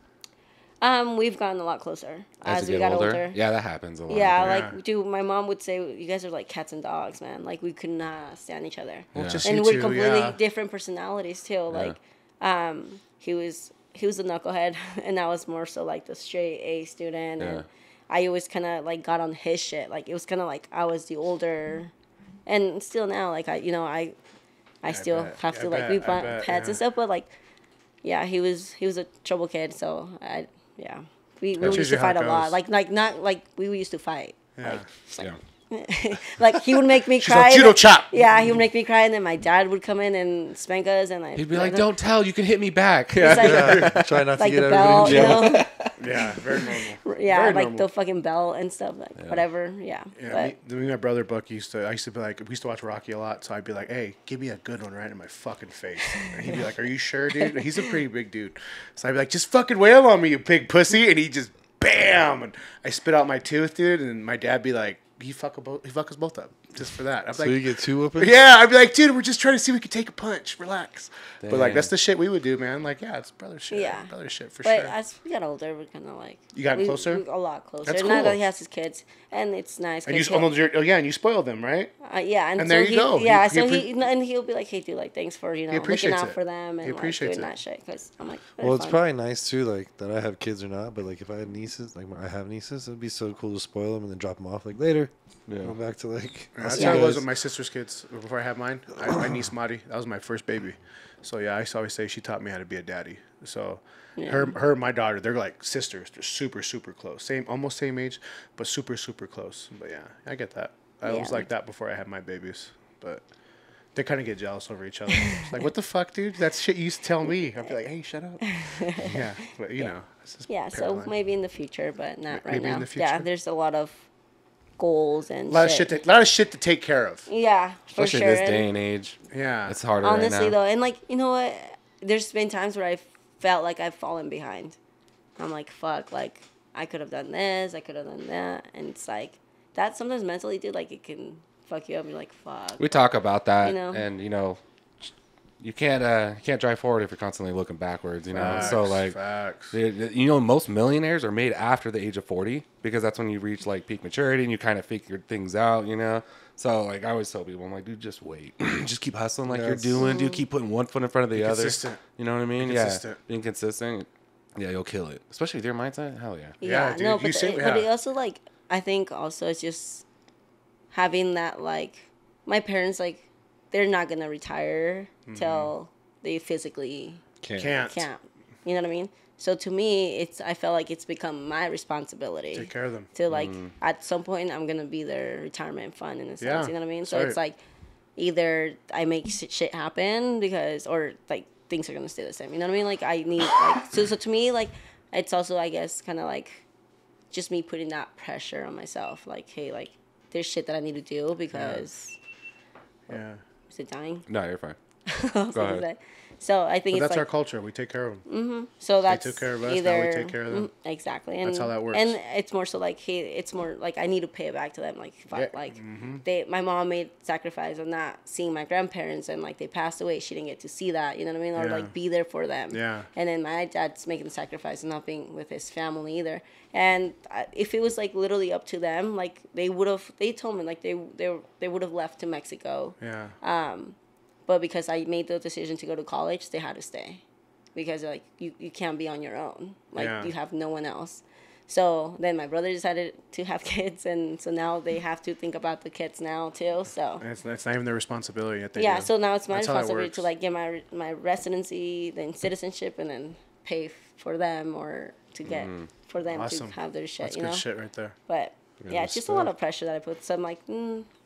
We've gotten a lot closer as you we get got older. Yeah, that happens a lot. Yeah, like, dude, my mom would say, you guys are like cats and dogs, man. Like, we could not stand each other. Well, just and you we're two, completely different personalities, too. Like, he was the knucklehead, and I was more so, like, the straight A student. And I always kind of, like, got on his shit. Like, it was kind of like I was the older. And still now, like, I still have to, like, we bump pets and stuff. But, like, yeah, he was a trouble kid, so yeah. We used to fight a lot. Like not like we used to fight. Yeah. Like he would make me She's cry. Like, judo chop. Yeah, he would make me cry, and then my dad would come in and spank us, and he'd be like, "Don't tell, you can hit me back." Like, try not to like get the bell, you know? Yeah, very normal. Yeah, very like normal. the fucking bell and stuff, like whatever. Yeah. Me and my brother Buck I used to be like, we used to watch Rocky a lot, so I'd be like, hey, give me a good one right in my fucking face. And he'd be like, are you sure, dude? And he's a pretty big dude. So I'd be like, just fucking wail on me, you big pussy. And he just, bam! And I spit out my tooth, dude, and my dad'd be like, he fuck us both up just for that. I'm So like, you get 2 whoopings? yeah, I'd be like, dude, we're just trying to see if we could take a punch. Relax. Dang. But like, that's the shit we would do, man. Like, yeah, it's brother shit. Yeah. Brother shit for But sure. as we got older, we're kind of like... You got closer? A lot closer. That's Now cool. that he has his kids, and it's nice. And you spoil them, right? Yeah, and there so you go. Yeah, He he'll be like, "Hey, dude, like, thanks for looking appreciates out it. for them He and like appreciates doing it. that shit." Because I'm like, Well, it's fun. probably nice too, like that I have kids or not. But like if I had nieces, like I have nieces, it'd be so cool to spoil them and then drop them off like later. Yeah. Go back to like. That's how it was with my sister's kids before I had mine. My niece Madi, that was my first baby. So yeah, I used to always say she taught me how to be a daddy. So her and my daughter, they're like sisters. They're super, super close. Almost same age, but super, super close. But yeah, I get that. I was like that before I had my babies. But they kind of get jealous over each other. It's like, what the fuck, dude? That's shit you used to tell me. I'd be like, hey, shut up. Yeah, but you know. It's just so maybe in the future, but not right now. In the future. Yeah, there's a lot of goals and a lot of shit to take care of. Yeah, for Especially sure. in this day and age. Yeah, it's harder. Honestly, right now. though, and like, you know what? There's been times where I felt like I've fallen behind. I'm like, fuck, like I could have done this, I could have done that, and it's like that sometimes mentally, dude, like it can fuck you up. And you're like, fuck. We talk about that, You know? and you can't drive forward if you're constantly looking backwards. So like, facts. Most millionaires are made after the age of 40 because that's when you reach like peak maturity and you kind of figure things out. So like I always tell people, I'm like, dude, just wait, just keep hustling like you're doing, dude. Keep putting one foot in front of the other. Consistent. You know what I mean? Yeah, being consistent. Yeah, you'll kill it, especially with your mindset. Hell yeah. Yeah, dude, no, you but it also like I think also it's just having that like my parents like they're not gonna retire till they physically Can't. You know what I mean? So to me, I felt like it's become my responsibility. Take care of them. To like at some point I'm gonna be their retirement fund in a sense. Yeah, You know what I mean? So right. it's like either I make shit happen or like things are gonna stay the same. You know what I mean? Like I need like so to me like it's also I guess kind of like just me putting that pressure on myself. Like hey like there's shit that I need to do because. Yeah. Is it dying? No, you're fine. Go ahead. So I think But it's that's our like, culture. We take care of them. so that's took care of us, either now we take care of them. Exactly, and That's how that works. And it's more so like, hey, it's more like I need to pay it back to them. Like, fuck, like my mom made sacrifice of not seeing my grandparents, and like they passed away, she didn't get to see that. You know what I mean? Or Yeah. like be there for them. Yeah. And then my dad's making the sacrifice of not being with his family either. And if it was like literally up to them, like they would have. They told me like they would have left to Mexico. Yeah. But because I made the decision to go to college, they had to stay. Because, like, you can't be on your own. Like, you have no one else. So then my brother decided to have kids, and so now they have to think about the kids now, too. So That's not even their responsibility. Yet they do. so now it's my That's how that responsibility works. to, like, get my residency, then citizenship, and then pay for them or to get for them Awesome. to have their shit, That's you good know? shit right there. But Yeah, it's just a lot of pressure that I put. So I'm like,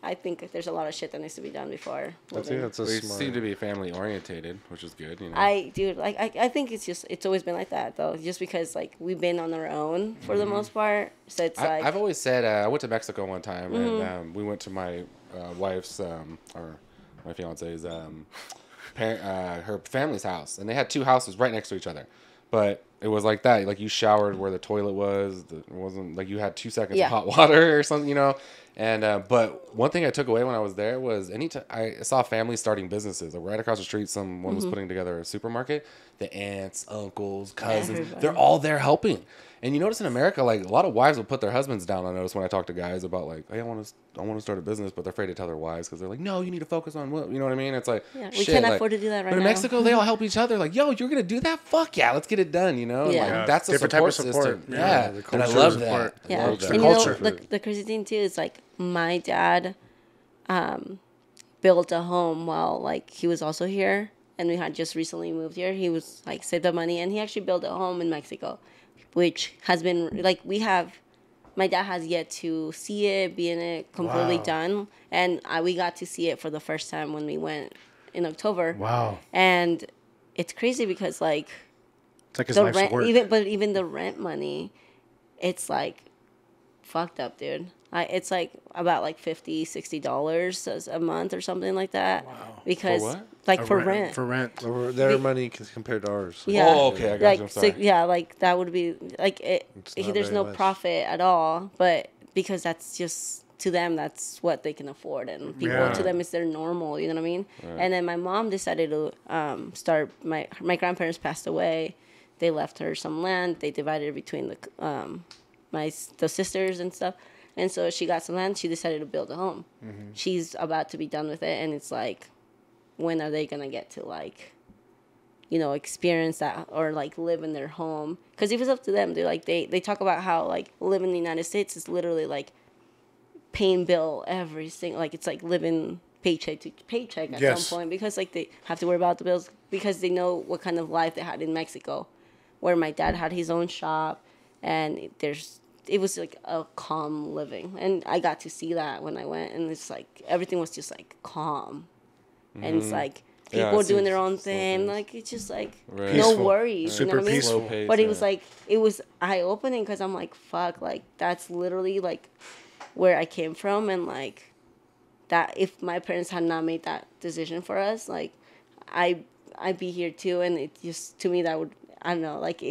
I think there's a lot of shit that needs to be done before. I think that's a We smart. seem to be family orientated, which is good. You know. I think it's always been like that though. Just because like we've been on our own for the most part, so it's like I've always said I went to Mexico one time, and we went to my wife's or my fiance's her family's house, and they had two houses right next to each other, but it was like that. Like you showered where the toilet was. It wasn't like you had 2 seconds of hot water or something, you know. And but one thing I took away when I was there was anytime I saw families starting businesses. Like right across the street, someone was putting together a supermarket. The aunts, uncles, cousins, they're all there helping. And you notice in America, like a lot of wives will put their husbands down. I notice when I talk to guys about like, hey, I want to start a business, but they're afraid to tell their wives because they're like, no, you need to focus on what, you know what I mean? It's like, we can't afford to do that right now. But in Mexico, they all help each other. Like, yo, you're gonna do that? Fuck yeah, let's get it done. You know, Yeah. And like, that's a Different support type of support. system. Yeah, Yeah, the and I culture love support. that. Yeah, I love that. and culture. the crazy thing too is like my dad built a home while like he was also here, and we had just recently moved here. He was like saved up money, and he actually built a home in Mexico, which has been like my dad has yet to see it, be in it completely done, and we got to see it for the first time when we went in October. Wow. And it's crazy because like It's like his the life's rent, work. even the rent money, it's like fucked up, dude. It's like about like $50-$60 a month or something like that. Wow. Because For what? like for rent. For rent. Their money compared to ours. Yeah. Oh, okay, I got you. I'm sorry. So, yeah, like that would be like not there's very no much. profit at all, but because that's just to them that's what they can afford, and people to them it's their normal, you know what I mean? Right. And then my mom decided to start my grandparents passed away. They left her some land. They divided it between the sisters and stuff. And so she got some land. She decided to build a home. Mm-hmm. She's about to be done with it, and it's like, when are they gonna get to like, you know, experience that or like live in their home? Because if it's up to them, they talk about how like living in the United States is literally like paying bill every single, like it's like living paycheck to paycheck at some point, because like they have to worry about the bills because they know what kind of life they had in Mexico, where my dad had his own shop, and it was like a calm living, and I got to see that when I went, and it's like everything was just like calm, and it's like people doing their own thing, like it's just like no worries, super you know what peaceful. I mean? But it was eye opening because I'm like, fuck, like that's literally like where I came from, and like that if my parents had not made that decision for us, like I'd be here too, and it just to me that would, I don't know, like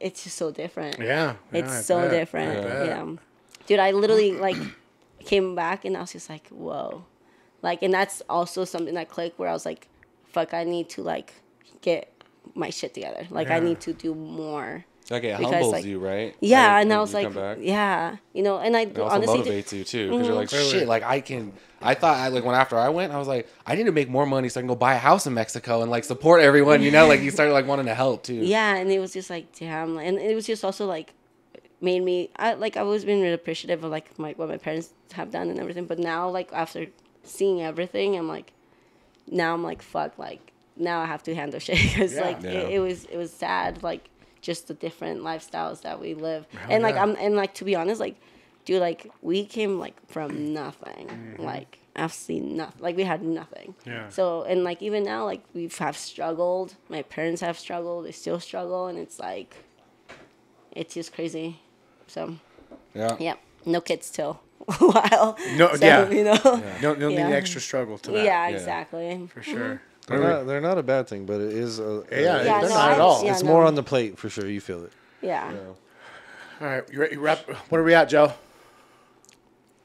it's just so different. Yeah. It's so different. Yeah. Dude, I literally like came back and I was just like, whoa. Like, and that's also something that clicked where I was like, fuck, I need to like get my shit together. Like I need to do more. Like it humbles you, right? Yeah, like, and I was like, yeah, you know, and it also honestly motivates you too, because you're like, shit, like I thought like when after I went, I was like, I need to make more money so I can go buy a house in Mexico and like support everyone, you know, like you started like wanting to help too. Yeah, and it was just like, damn, and it was just also like made me, I've always been really appreciative of like what my parents have done and everything, but now like after seeing everything, I'm like, fuck, like now I have to handle shit because it was sad, like just the different lifestyles that we live, and like like to be honest, like dude, like we came like from nothing, like absolutely nothing, like we had nothing. Yeah. So and like even now, like we have struggled. My parents have struggled. They still struggle, and it's like, it's just crazy. So. Yeah. No kids till a while. No. So, yeah. You know. No need extra struggle to that. Yeah. Exactly. For sure. They're not a bad thing, but it is they're not at all. It's more on the plate for sure. You feel it. Yeah. All right, you wrap. What are we at, Joe?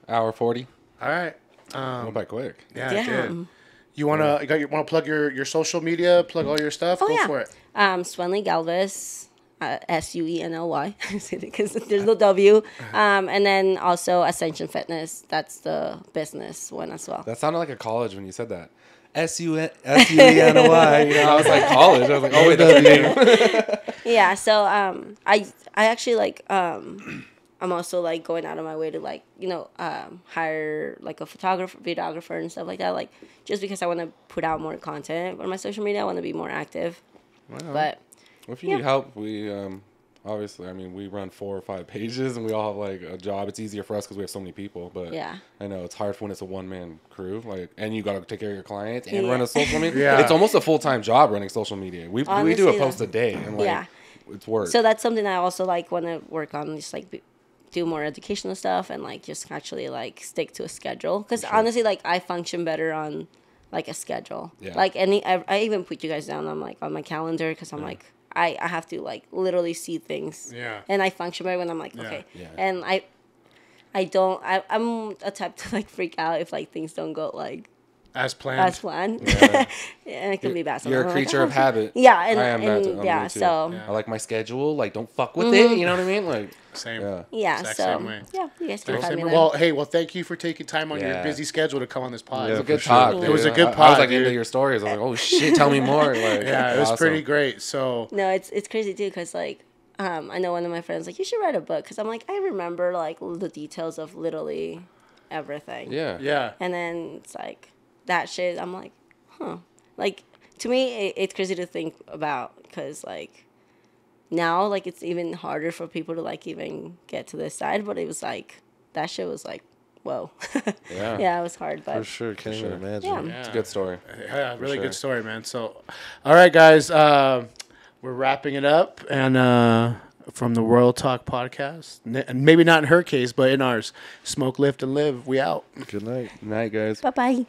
Hour 40. All right. Went by quick. Yeah, it did. You wanna plug your social media? Plug all your stuff. Go for it. Suenly Galvez, Suenly, because there's no W. And then also Ascension Fitness. That's the business one as well. That sounded like a college when you said that. Suenly. You know, I was like college. I was like, oh wait, that's the name. Yeah. So I actually like I'm also like going out of my way to like, you know, hire like a videographer and stuff like that. Like just because I want to put out more content on my social media, I want to be more active. Wow. But if you need help, we obviously. I mean, we run 4 or 5 pages, and we all have like a job. It's easier for us because we have so many people. But Yeah. I know it's hard when it's a one-man crew. Like, and you got to take care of your clients and Yeah. run a social media. Yeah. It's almost a full-time job running social media. We do a Honestly, post though. a day, and like Yeah. it's work. So that's something I also like want to work on, just like do more educational stuff and like just actually like stick to a schedule. Because honestly, like I function better on like a schedule. Yeah. Like I even put you guys down on like on my calendar because I'm like I have to like literally see things. Yeah. And I function better when I'm like okay. Yeah. And I'm a type to like freak out if like things don't go like As planned. as planned. And it can be bad. You're a sometimes. I'm creature like, of habit. Yeah, I am that. I'm yeah, me too. so I like my schedule. Like, don't fuck with it. You know what I mean? Like, Same. yeah. yeah, Exact so same way. yeah, you guys can Same find me way. there. Well, hey, thank you for taking time on your Yeah. busy schedule to come on this pod. Yeah, It was a good for talk. sure. Dude. It was a good I was pod, like dude. into your stories. I was like, oh shit, tell me more. Like, Yeah, it was awesome. pretty great. So No, it's crazy too, cause like, I know one of my friends like you should write a book, cause I'm like I remember like the details of literally everything. Yeah. yeah, And then it's like that shit. I'm like, huh. Like to me, it's crazy to think about, cause like now like it's even harder for people to like even get to this side. But it was like that shit was like, whoa. Yeah. Yeah, it was hard, but For sure. Can't even imagine. Yeah. yeah. It's a good story. Yeah, really sure. good story, man. So, all right, guys, we're wrapping it up, and from the Royal Talk podcast, and maybe not in her case, but in ours, smoke, lift, and live. We out. Good night. Night, guys. bye bye.